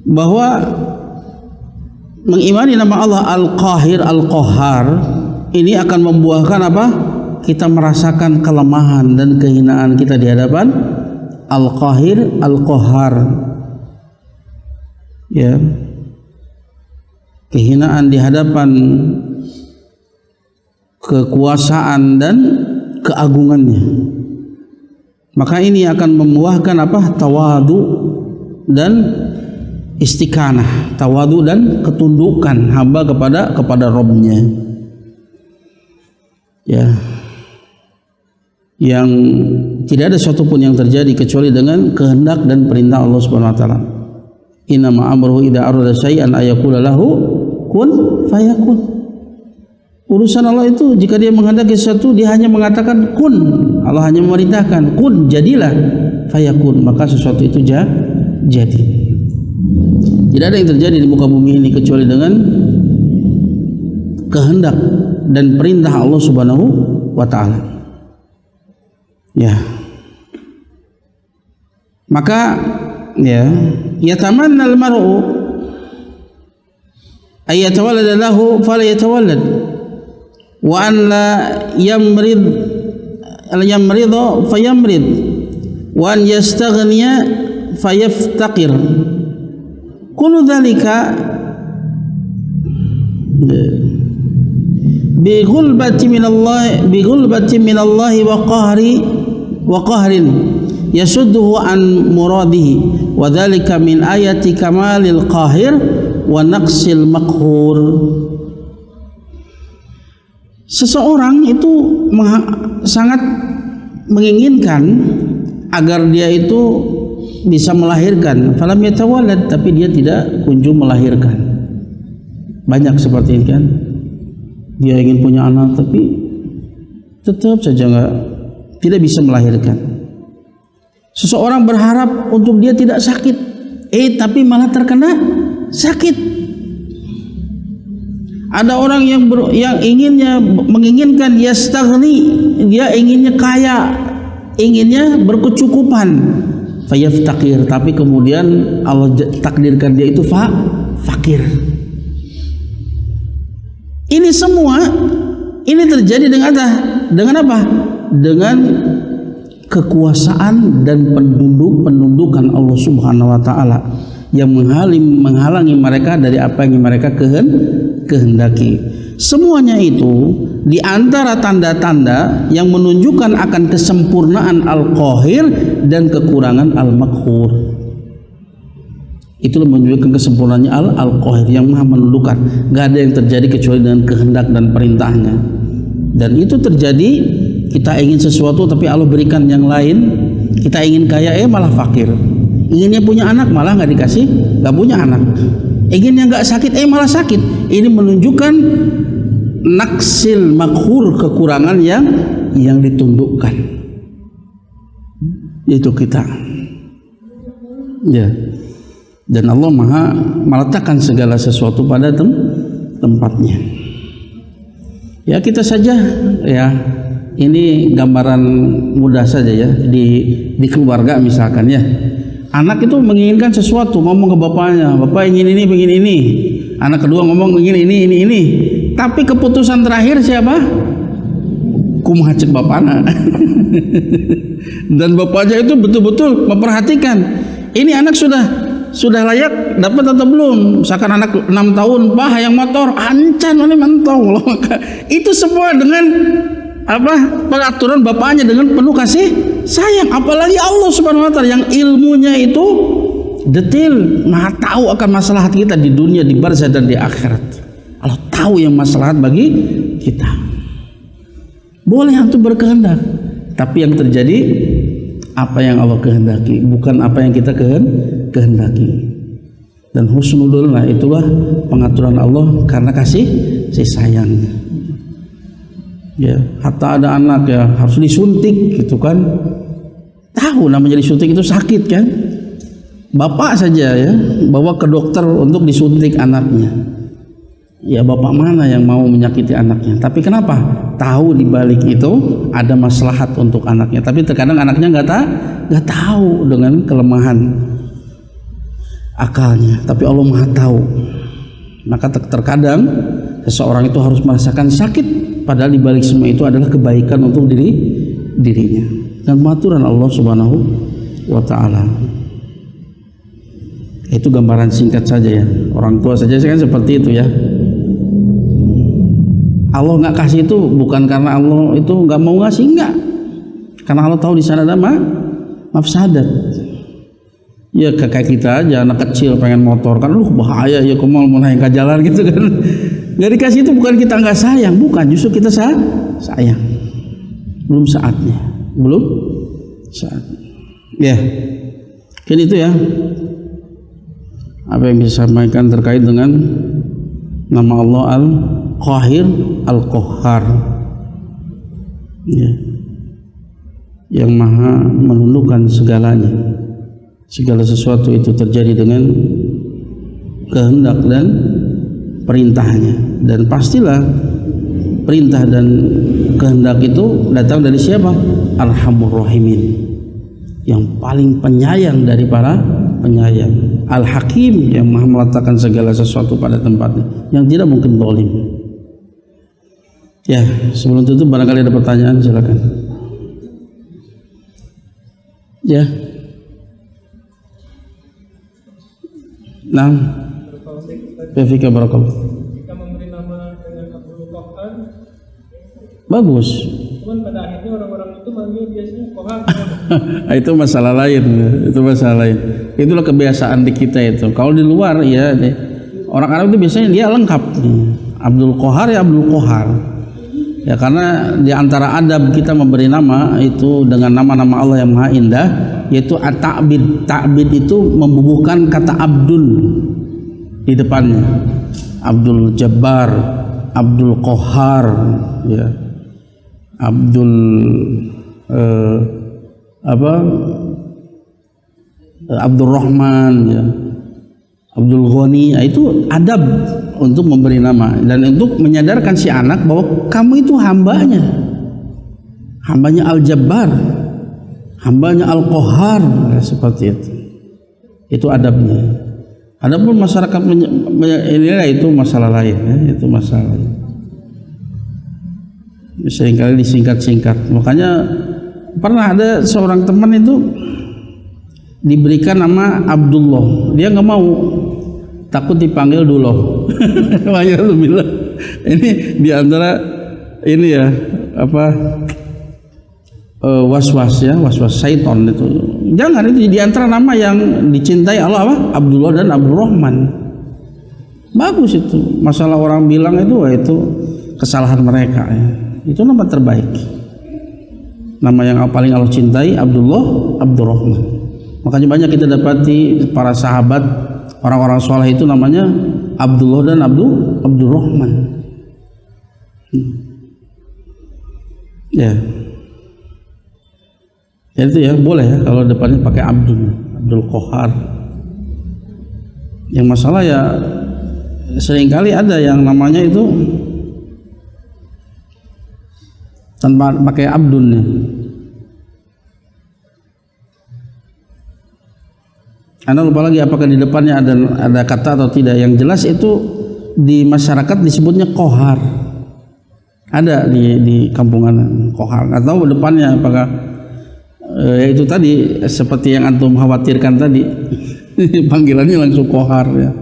bahwa mengimani nama Allah Al-Qahir, Al-Qahhar ini akan membuahkan apa? Kita merasakan kelemahan dan kehinaan kita di hadapan Al-Qahir, Al-Qahhar. Ya, kehinaan di hadapan kekuasaan dan keagungannya. Maka ini akan membuahkan apa? Tawadu dan istiqanah, tawadu dan ketundukan hamba kepada Rabb-nya. Ya, yang tidak ada sesuatu pun yang terjadi kecuali dengan kehendak dan perintah Allah Subhanahu wa taala. Innama amruhu idza arada syai'an ayaqula lahu kun fayakun. Urusan Allah itu jika dia menghendaki sesuatu, dia hanya mengatakan kun. Allah hanya memerintahkan kun, jadilah, fayakun, maka sesuatu itu jadi. Tidak ada yang terjadi di muka bumi ini kecuali dengan kehendak dan perintah Allah Subhanahu wa taala. Ya. Maka ya, yatamanna al-mar'u ay yatawallad lahu fala yatawallad wa an la yamrid fayamrid wa an yastaghniya fayaftaqir. Kullu dhalika bi ghulbati min Allah wa qahrin yasudduhu an muradihi wa dhalika min ayati kamalil qahir wa naqsil maqhur. Seseorang itu sangat menginginkan agar dia itu bisa melahirkan, falam yatawallad, tapi dia tidak kunjung melahirkan. Banyak seperti ini kan, dia ingin punya anak tapi tetap saja tidak bisa melahirkan. Seseorang berharap untuk dia tidak sakit, tapi malah terkena sakit. Ada orang yang menginginkan yastaghni, dia inginnya kaya, inginnya berkecukupan, fayaftaqir, tapi kemudian Allah takdirkan dia itu fakir. Ini semua ini terjadi dengan apa? Dengan kekuasaan dan penundukan Allah Subhanahu wa taala yang menghalangi mereka dari apa yang mereka kehendaki. Semuanya itu di antara tanda-tanda yang menunjukkan akan kesempurnaan Al-Qahir dan kekurangan Al-Maqhur. Itulah menunjukkan kesempurnaannya Al-Qahir yang Maha menundukkan. Gak ada yang terjadi kecuali dengan kehendak dan perintahnya. Dan itu terjadi, kita ingin sesuatu tapi Allah berikan yang lain. Kita ingin kaya malah fakir. Inginnya punya anak malah nggak dikasih, nggak punya anak. Inginnya nggak sakit malah sakit. Ini menunjukkan naksil makhur, kekurangan yang ditundukkan. Itu kita. Ya. Dan Allah Maha meletakkan segala sesuatu pada tempatnya. Ya, kita saja ya. Ini gambaran mudah saja ya di keluarga misalkan ya. Anak itu menginginkan sesuatu, ngomong ke bapaknya, bapak ingin ini, ingin ini. Anak kedua ngomong ingin ini. Tapi keputusan terakhir siapa? Kumaha cek bapakna. Dan bapaknya itu betul-betul memperhatikan. Ini anak sudah layak dapat atau belum? Misalkan anak 6 tahun, Pak yang motor, ancan oleh mentong. Itu semua dengan peraturan bapaknya dengan penuh kasih sayang. Apalagi Allah Subhanahu wa taala yang ilmunya itu detail, Maha tahu akan maslahat kita di dunia, di barzah dan di akhirat. Allah tahu yang maslahat bagi kita. Boleh antum berkehendak, tapi yang terjadi apa yang Allah kehendaki, bukan apa yang kita kehendaki. Dan husnudullah itulah pengaturan Allah karena kasih sayangnya. Ya, hatta ada anak ya harus disuntik gitu kan. Tahu namanya disuntik itu sakit kan. Bapak saja ya bawa ke dokter untuk disuntik anaknya. Ya bapak mana yang mau menyakiti anaknya? Tapi kenapa? Tahu di balik itu ada maslahat untuk anaknya. Tapi terkadang anaknya nggak tahu dengan kelemahan akalnya. Tapi Allah Maha tahu. Maka terkadang seseorang itu harus merasakan sakit, padahal di balik semua itu adalah kebaikan untuk dirinya. Dan pengaturan Allah Subhanahu wa Ta'ala. Itu gambaran singkat saja ya. Orang tua saja kan seperti itu ya. Allah nggak kasih itu bukan karena Allah itu nggak mau ngasih, enggak, karena Allah tahu di sana ada mafsadat. Ya kayak kita aja, anak kecil pengen motor kan, bahaya ya, mau naik ke jalan gitu kan. Nggak dikasih itu bukan kita nggak sayang, bukan, justru kita sayang. Belum saatnya. Ya, kan itu ya. Apa yang bisa sampaikan terkait dengan nama Allah Al-Qahir, Al-Qahhar, ya, yang maha menundukkan segalanya. Segala sesuatu itu terjadi dengan kehendak dan perintahnya, dan pastilah perintah dan kehendak itu datang dari siapa? Arhamur Rahimin, yang paling penyayang dari para penyayang. Al-Hakim, yang maha meletakkan segala sesuatu pada tempatnya, yang tidak mungkin zalim. Ya, sebelum itu barangkali ada pertanyaan, silakan. Ya. Nah, Fika barakallah. Jika memberi nama dengan Abdul Qahhar, bagus. cuman pada akhirnya orang-orang itu manggil biasanya Qahhar. Itu masalah lain, itu masalah lain. Itulah kebiasaan di kita itu. Kalau di luar ya, orang Arab itu biasanya dia lengkap. Abdul Qahhar ya Abdul Qahhar. Ya karena di antara adab kita memberi nama itu dengan nama-nama Allah yang maha indah, yaitu at-ta'bid. Ta'bid itu membubuhkan kata Abdul di depannya. Abdul Jabbar, Abdul Qahhar, ya. Abdul Abdul Rahman, ya. Abdul Ghani, ya, itu adab untuk memberi nama dan untuk menyadarkan si anak bahwa kamu itu hambanya Al-Jabbar, hambanya Al-Qahhar, ya, seperti itu adabnya. Adapun masyarakat inilah itu masalah lain, ya, itu masalah lain. Seringkali disingkat-singkat. Makanya pernah ada seorang teman itu diberikan nama Abdullah, dia nggak mau, takut dipanggil dulu. Makanya lu bilang ini diantara ini ya was-was syaitan itu. Jangan, itu diantara nama yang dicintai Allah Abdullah dan Abdul Rahman. Bagus itu. Masalah orang bilang itu kesalahan mereka ya. Itu nama terbaik. Nama yang paling Allah cintai Abdullah, Abdul Rahman. Makanya banyak kita dapati para sahabat, orang-orang soleh itu namanya Abdullah dan Abdul Rahman. Ya. Ya itu ya, boleh ya kalau depannya pakai Abdul Qahhar. Yang masalah ya seringkali ada yang namanya itu tanpa pakai Abdulnya. Anda lupa lagi apakah di depannya ada kata atau tidak. Yang jelas itu di masyarakat disebutnya Qahhar. Ada di kampungan Qahhar. Nggak tahu depannya apakah itu tadi seperti yang antum khawatirkan tadi. Panggilannya langsung Qahhar ya.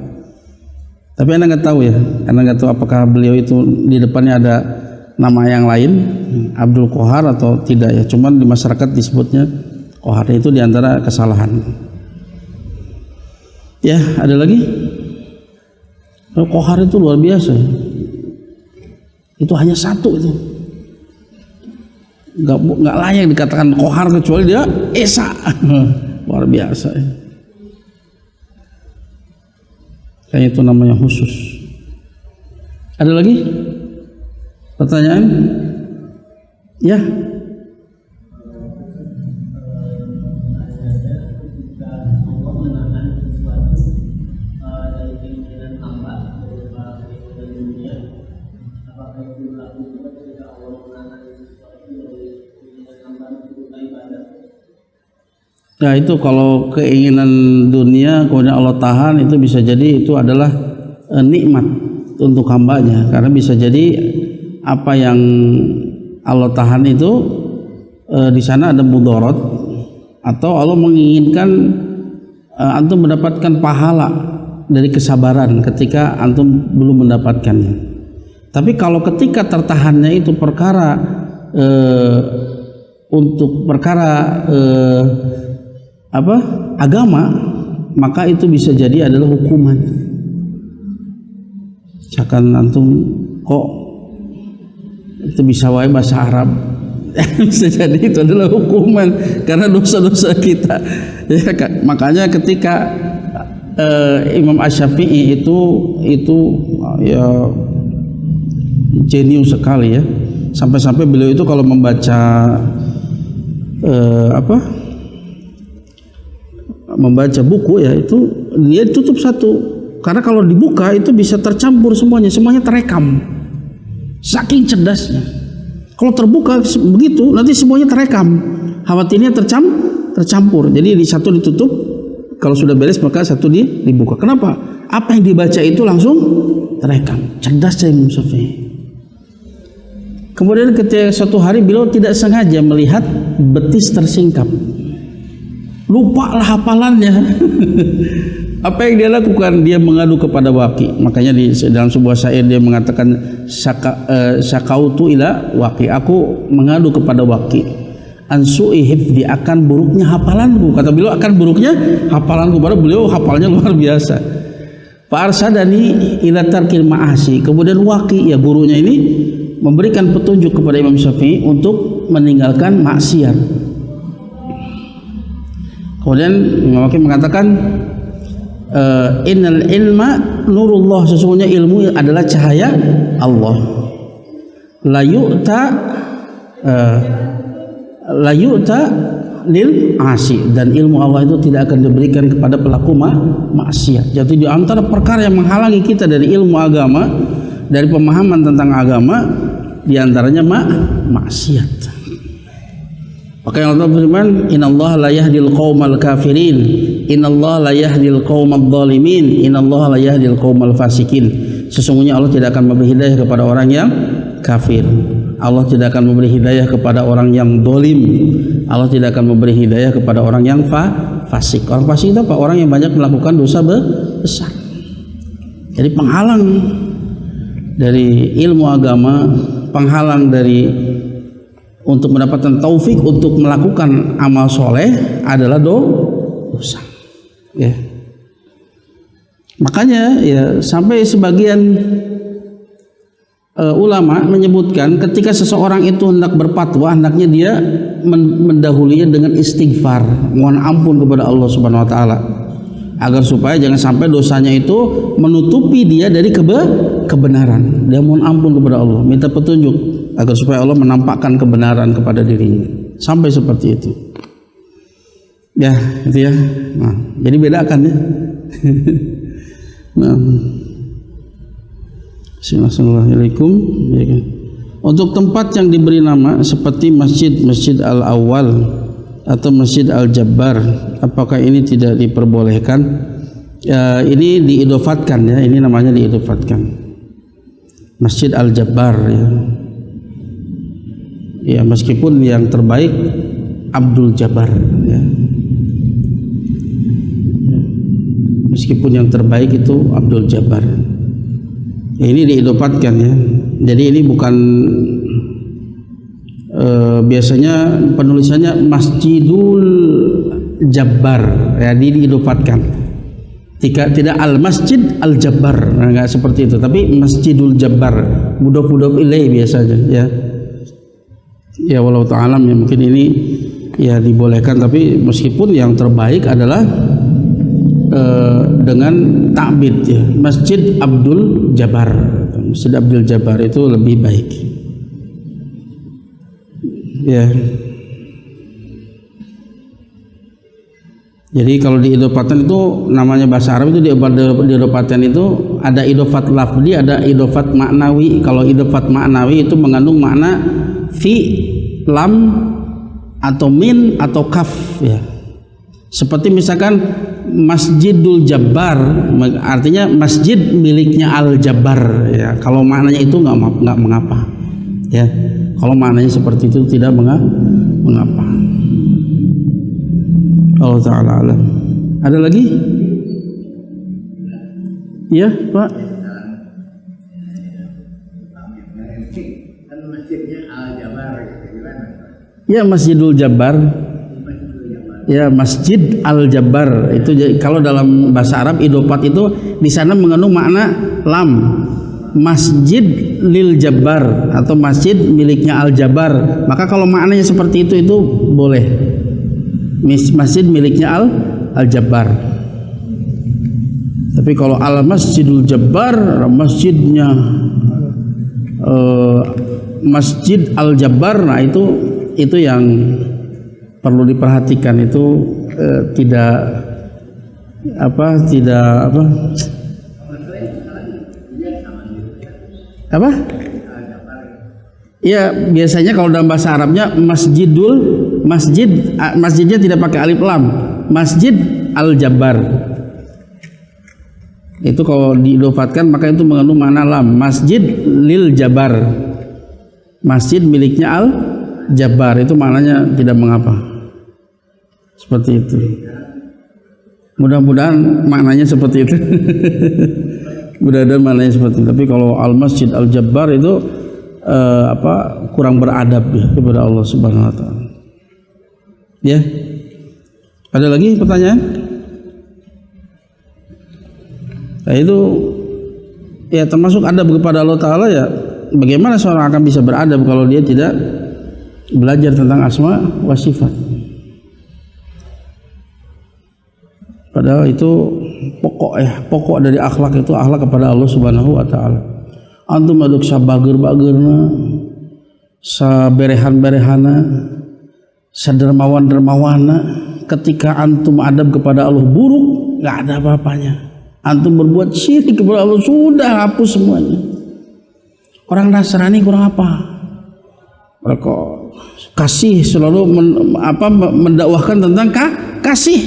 Tapi Anda nggak tahu ya. Anda nggak tahu apakah beliau itu di depannya ada nama yang lain, Abdul Qahhar atau tidak ya. Cuman di masyarakat disebutnya Qahhar. Itu diantara kesalahan. Ya, ada lagi? Qahhar itu luar biasa. Itu hanya satu itu. Nggak layak dikatakan Qahhar kecuali dia Esa. Luar biasa. Kayak itu namanya khusus. Ada lagi? Pertanyaan? Ya. Nah itu kalau keinginan dunia kemudian Allah tahan, itu bisa jadi itu adalah nikmat untuk hambanya, karena bisa jadi apa yang Allah tahan itu di sana ada mudarat, atau Allah menginginkan antum mendapatkan pahala dari kesabaran ketika antum belum mendapatkannya. Tapi kalau ketika tertahannya itu perkara untuk perkara agama, maka itu bisa jadi adalah hukuman. Misalkan antum kok itu bisa wae bahasa Arab, bisa jadi itu adalah hukuman karena dosa-dosa kita. Ya, makanya ketika Imam Asy-Syafi'i itu ya jenius sekali ya, sampai-sampai beliau itu kalau membaca membaca buku ya, itu dia tutup satu, karena kalau dibuka itu bisa tercampur semuanya terekam, saking cerdasnya. Kalau terbuka begitu nanti semuanya terekam, khawatirnya tercampur. Jadi di satu ditutup, kalau sudah beres maka satu dibuka. Kenapa? Apa yang dibaca itu langsung terekam. Cerdas Imam Syafi'i. Kemudian ketika suatu hari beliau tidak sengaja melihat betis tersingkap, lupa lah hafalannya. Apa yang dia lakukan? Dia mengadu kepada Waqi. Makanya di dalam sebuah syair dia mengatakan syakautu ila Waqi, aku mengadu kepada Waqi an su'i hifdzi, akan buruknya hafalanku. Kata beliau, akan buruknya hafalanku, padahal beliau hafalnya luar biasa. Fa arsadani ila tarkil ma'asi, kemudian Waqi ya gurunya ini memberikan petunjuk kepada Imam Syafi'i untuk meninggalkan maksiat. Kemudian Imam Waqi mengatakan innal ilma nurullah, sesungguhnya ilmu adalah cahaya Allah. La yu'ta lil asi, dan ilmu Allah itu tidak akan diberikan kepada pelaku maksiat. Jadi di antara perkara yang menghalangi kita dari ilmu agama, dari pemahaman tentang agama, di antaranya maksiat. Maka yang Allah berfirman, innallaha la yahdil qaumal kafirin, innallaha la yahdil qaumadh dhalimin, innallaha la yahdil qaumal fasikin. Sesungguhnya Allah tidak akan memberi hidayah kepada orang yang kafir. Allah tidak akan memberi hidayah kepada orang yang dolim. Allah tidak akan memberi hidayah kepada orang yang fasik. Orang fasik itu apa? Orang yang banyak melakukan dosa besar. Jadi penghalang dari ilmu agama, penghalang dari untuk mendapatkan taufik untuk melakukan amal soleh adalah dosa. Ya. Makanya ya sampai sebagian ulama menyebutkan ketika seseorang itu hendak berfatwa, hendaknya dia mendahulunya dengan istighfar, mohon ampun kepada Allah Subhanahu wa taala, agar supaya jangan sampai dosanya itu menutupi dia dari kebenaran. Dia mohon ampun kepada Allah, minta petunjuk agar supaya Allah menampakkan kebenaran kepada dirinya. Sampai seperti itu. Ya, itu ya. Nah, jadi bedakan ya. Nah. Bismillahirrahmanirrahim. Ya kan? Untuk tempat yang diberi nama seperti Masjid Al-Awwal atau Masjid Al-Jabbar, apakah ini tidak diperbolehkan? Ini diidofatkan ya, ini namanya diidofatkan. Masjid Al-Jabbar ya. Ya, meskipun yang terbaik Abdul Jabbar ya. Meskipun yang terbaik itu Abdul Jabbar. Ya, ini diidofatkan ya. Jadi ini bukan biasanya penulisannya Masjidul Jabbar ya, diidofatkan. Tidak Al-Masjid Al-Jabbar, nah, enggak seperti itu, tapi Masjidul Jabbar, mudhof ilaih biasanya ya. Ya walau ta'alam ya, mungkin ini ya dibolehkan, tapi meskipun yang terbaik adalah dengan ta'bid ya, Masjid Abdul Jabbar. Masjid Abdul Jabbar itu lebih baik ya. Jadi kalau diidopatkan itu namanya bahasa Arab itu diidopatkan itu ada idofat lafzi, ada idofat maknawi. Kalau idofat maknawi itu mengandung makna fi, lam, atau min, atau kaf ya. Seperti misalkan Masjidul Jabbar, artinya masjid miliknya Al-Jabbar ya. Kalau maknanya itu nggak mengapa ya. Kalau maknanya seperti itu tidak mengapa. Allah Ta'ala alam. Ada lagi? Ya Pak. Kan masjidnya Al-Jabar gimana? Ya Masjidul Jabbar. Ya Masjid Al-Jabbar itu kalau dalam bahasa Arab idopat itu di sana mengandung makna lam. Masjid lil Jabbar atau masjid miliknya Al-Jabbar. Maka kalau maknanya seperti itu boleh. Masjid miliknya Al-Jabbar. Tapi kalau Al-Masjidul Jabbar, masjidnya Masjid Al-Jabbar, nah itu yang perlu diperhatikan. Itu tidak ya biasanya kalau dalam bahasa Arabnya masjidnya tidak pakai alif lam, Masjid Al-Jabbar. Itu kalau diidofatkan maka itu mengandung makna lam, Masjid lil Jabar, masjid miliknya Al-Jabbar. Itu maknanya tidak mengapa. Seperti itu. Mudah-mudahan maknanya seperti itu. Mudah-mudahan maknanya seperti itu. Tapi kalau Al-Masjid Al-Jabbar itu kurang beradab ya kepada Allah Subhanahu wa taala. Ya. Ada lagi pertanyaan? Nah, itu ya termasuk adab kepada Allah Ta'ala ya. Bagaimana seorang akan bisa beradab kalau dia tidak belajar tentang asma wa sifat? Padahal itu pokok dari akhlak itu akhlak kepada Allah Subhanahu wa taala. Antum aduk sabager-bagerna, saberehan-berehana, sadermawan-dermawana, ketika antum adab kepada Allah buruk, enggak ada apa-apanya. Antum berbuat syirik kepada Allah, sudah hapus semuanya. Orang Nasrani kurang apa? Mereka kasih, selalu mendakwahkan tentang kasih,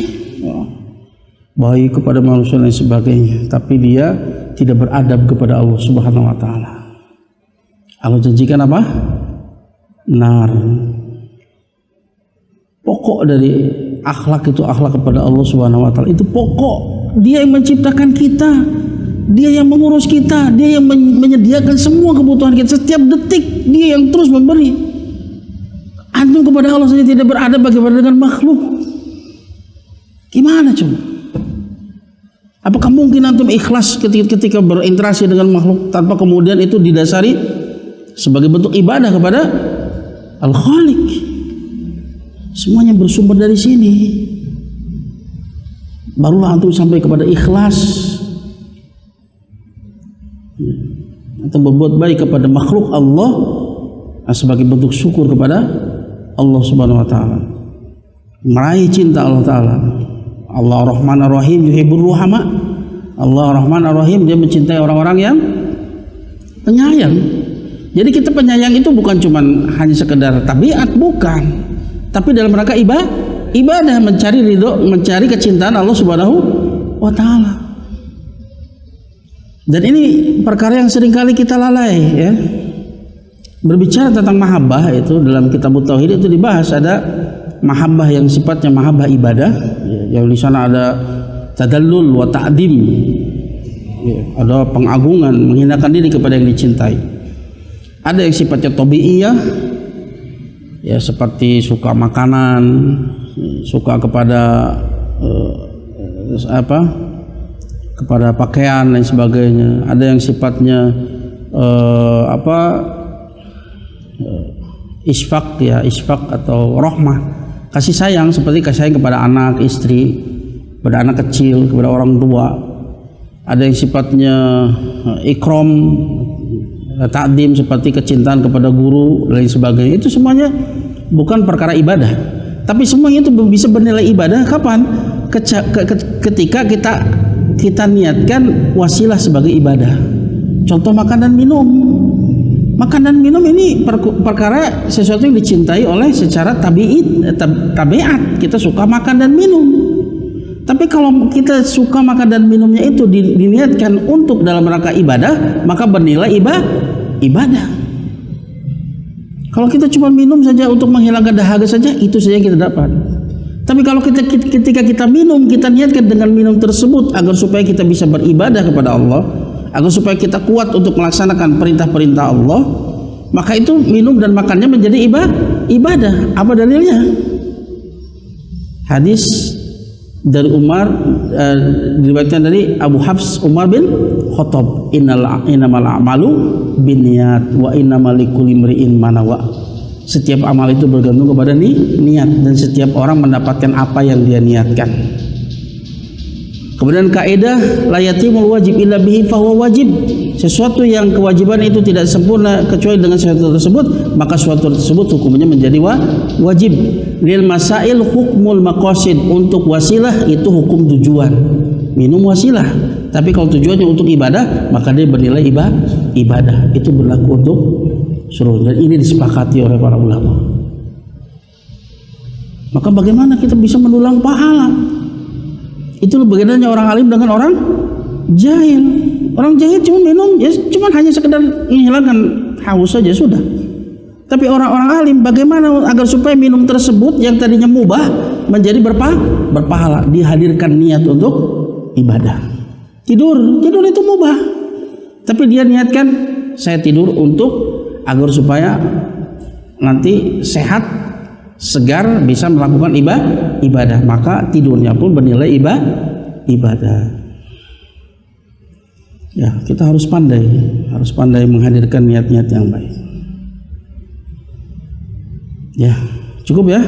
baik kepada manusia dan sebagainya, tapi dia tidak beradab kepada Allah Subhanahu wa taala. Allah janjikan apa? Nar. Pokok dari akhlak itu akhlak kepada Allah Subhanahu wa taala. Itu pokok. Dia yang menciptakan kita, dia yang mengurus kita, dia yang menyediakan semua kebutuhan kita setiap detik, dia yang terus memberi. Antum kepada Allah saja tidak beradab, bagaimana dengan makhluk? Gimana coba? Apakah mungkin antum ikhlas ketika berinteraksi dengan makhluk tanpa kemudian itu didasari sebagai bentuk ibadah kepada Al-Khaliq? Semuanya bersumber dari sini. Barulah antum sampai kepada ikhlas. Antum berbuat baik kepada makhluk Allah sebagai bentuk syukur kepada Allah Subhanahu wa taala. Meraih cinta Allah taala. Allah Rahman Ar-Rahim yuhibbur ruhama. Allah Rahman Ar-Rahim, dia mencintai orang-orang yang penyayang. Jadi kita penyayang itu bukan cuman hanya sekedar tabiat, bukan. Tapi dalam rangka ibadah, mencari ridho, mencari kecintaan Allah Subhanahu wa taala. Dan ini perkara yang seringkali kita lalai ya. Berbicara tentang mahabbah itu dalam kitab tauhid itu dibahas, ada mahabbah yang sifatnya mahabbah ibadah ya, yang di sana ada tadallul wa ta'dim ya, ada pengagungan, menghinakan diri kepada yang dicintai. Ada yang sifatnya tabi'iyah ya, seperti suka makanan, suka kepada kepada pakaian dan sebagainya. Ada yang sifatnya isfaq ya, isfaq atau rahmah, kasih sayang, seperti kasih sayang kepada anak, istri, kepada anak kecil, kepada orang tua. Ada yang sifatnya ikram, ta'dim, seperti kecintaan kepada guru dan lain sebagainya. Itu semuanya bukan perkara ibadah, tapi semuanya itu bisa bernilai ibadah kapan? Ketika kita niatkan wasilah sebagai ibadah. Contoh makan dan minum. Makan dan minum ini perkara sesuatu yang dicintai oleh secara tabiat. Kita suka makan dan minum. Tapi kalau kita suka makan dan minumnya itu diniatkan untuk dalam rangka ibadah, maka bernilai ibadah. Kalau kita cuma minum saja untuk menghilangkan dahaga saja, itu saja yang kita dapat. Tapi kalau ketika kita minum, kita niatkan dengan minum tersebut agar supaya kita bisa beribadah kepada Allah, agar supaya kita kuat untuk melaksanakan perintah-perintah Allah, maka itu minum dan makannya menjadi ibadah. Apa dalilnya? Hadis dari Umar, diriwayatkan dari Abu Hafs Umar bin Khattab, innamal a'malu binniyat wa innamal likulli imri'in ma nawa. Setiap amal itu bergantung kepada niat, dan setiap orang mendapatkan apa yang dia niatkan. Kemudian kaidah la yatimul wajib illa bihi fahuwa wajib. Sesuatu yang kewajiban itu tidak sempurna kecuali dengan sesuatu tersebut, maka sesuatu tersebut hukumnya menjadi wajib. Lil masail hukmul maqasid, untuk wasilah itu hukum tujuan. Minum wasilah, tapi kalau tujuannya untuk ibadah, maka dia bernilai ibadah. Itu berlaku untuk seluruh, dan ini disepakati oleh para ulama. Maka bagaimana kita bisa mendulang pahala? Itu bedanya orang alim dengan orang jahil. Orang jahil cuma minum, ya cuma hanya sekedar menghilangkan haus saja sudah. Tapi orang-orang alim bagaimana agar supaya minum tersebut yang tadinya mubah menjadi berpahala? Dihadirkan niat untuk ibadah. Tidur itu mubah, tapi dia niatkan saya tidur untuk agar supaya nanti sehat, segar, bisa melakukan ibadah, maka tidurnya pun bernilai ibadah. Ya, kita harus pandai menghadirkan niat-niat yang baik. Ya, cukup ya?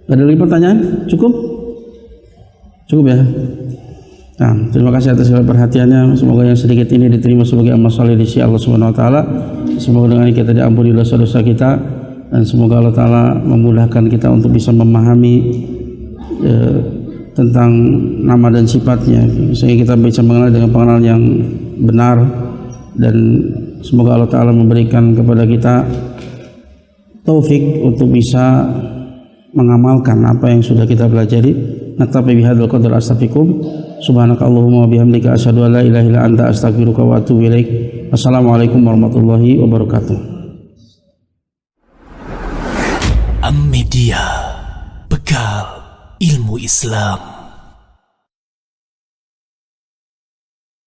Ada lagi pertanyaan? Cukup ya? Nah, terima kasih atas segala perhatiannya. Semoga yang sedikit ini diterima sebagai amal saleh di sisi Allah Subhanahu wa taala. Semoga dengan kita diampuni dosa-dosa kita, dan semoga Allah taala memudahkan kita untuk bisa memahami tentang nama dan sifatnya, sehingga kita bisa mengenal dengan pengenalan yang benar, dan semoga Allah taala memberikan kepada kita taufik untuk bisa mengamalkan apa yang sudah kita pelajari. Natafi bihadzal qadar astaghfirukum. Subhanakallahumma wa bihamdika asyhadu an la ilaha illa anta astaghfiruka wa atubu ilaik. Wassalamualaikum warahmatullahi wabarakatuh. Am Media, bekal ilmu Islam.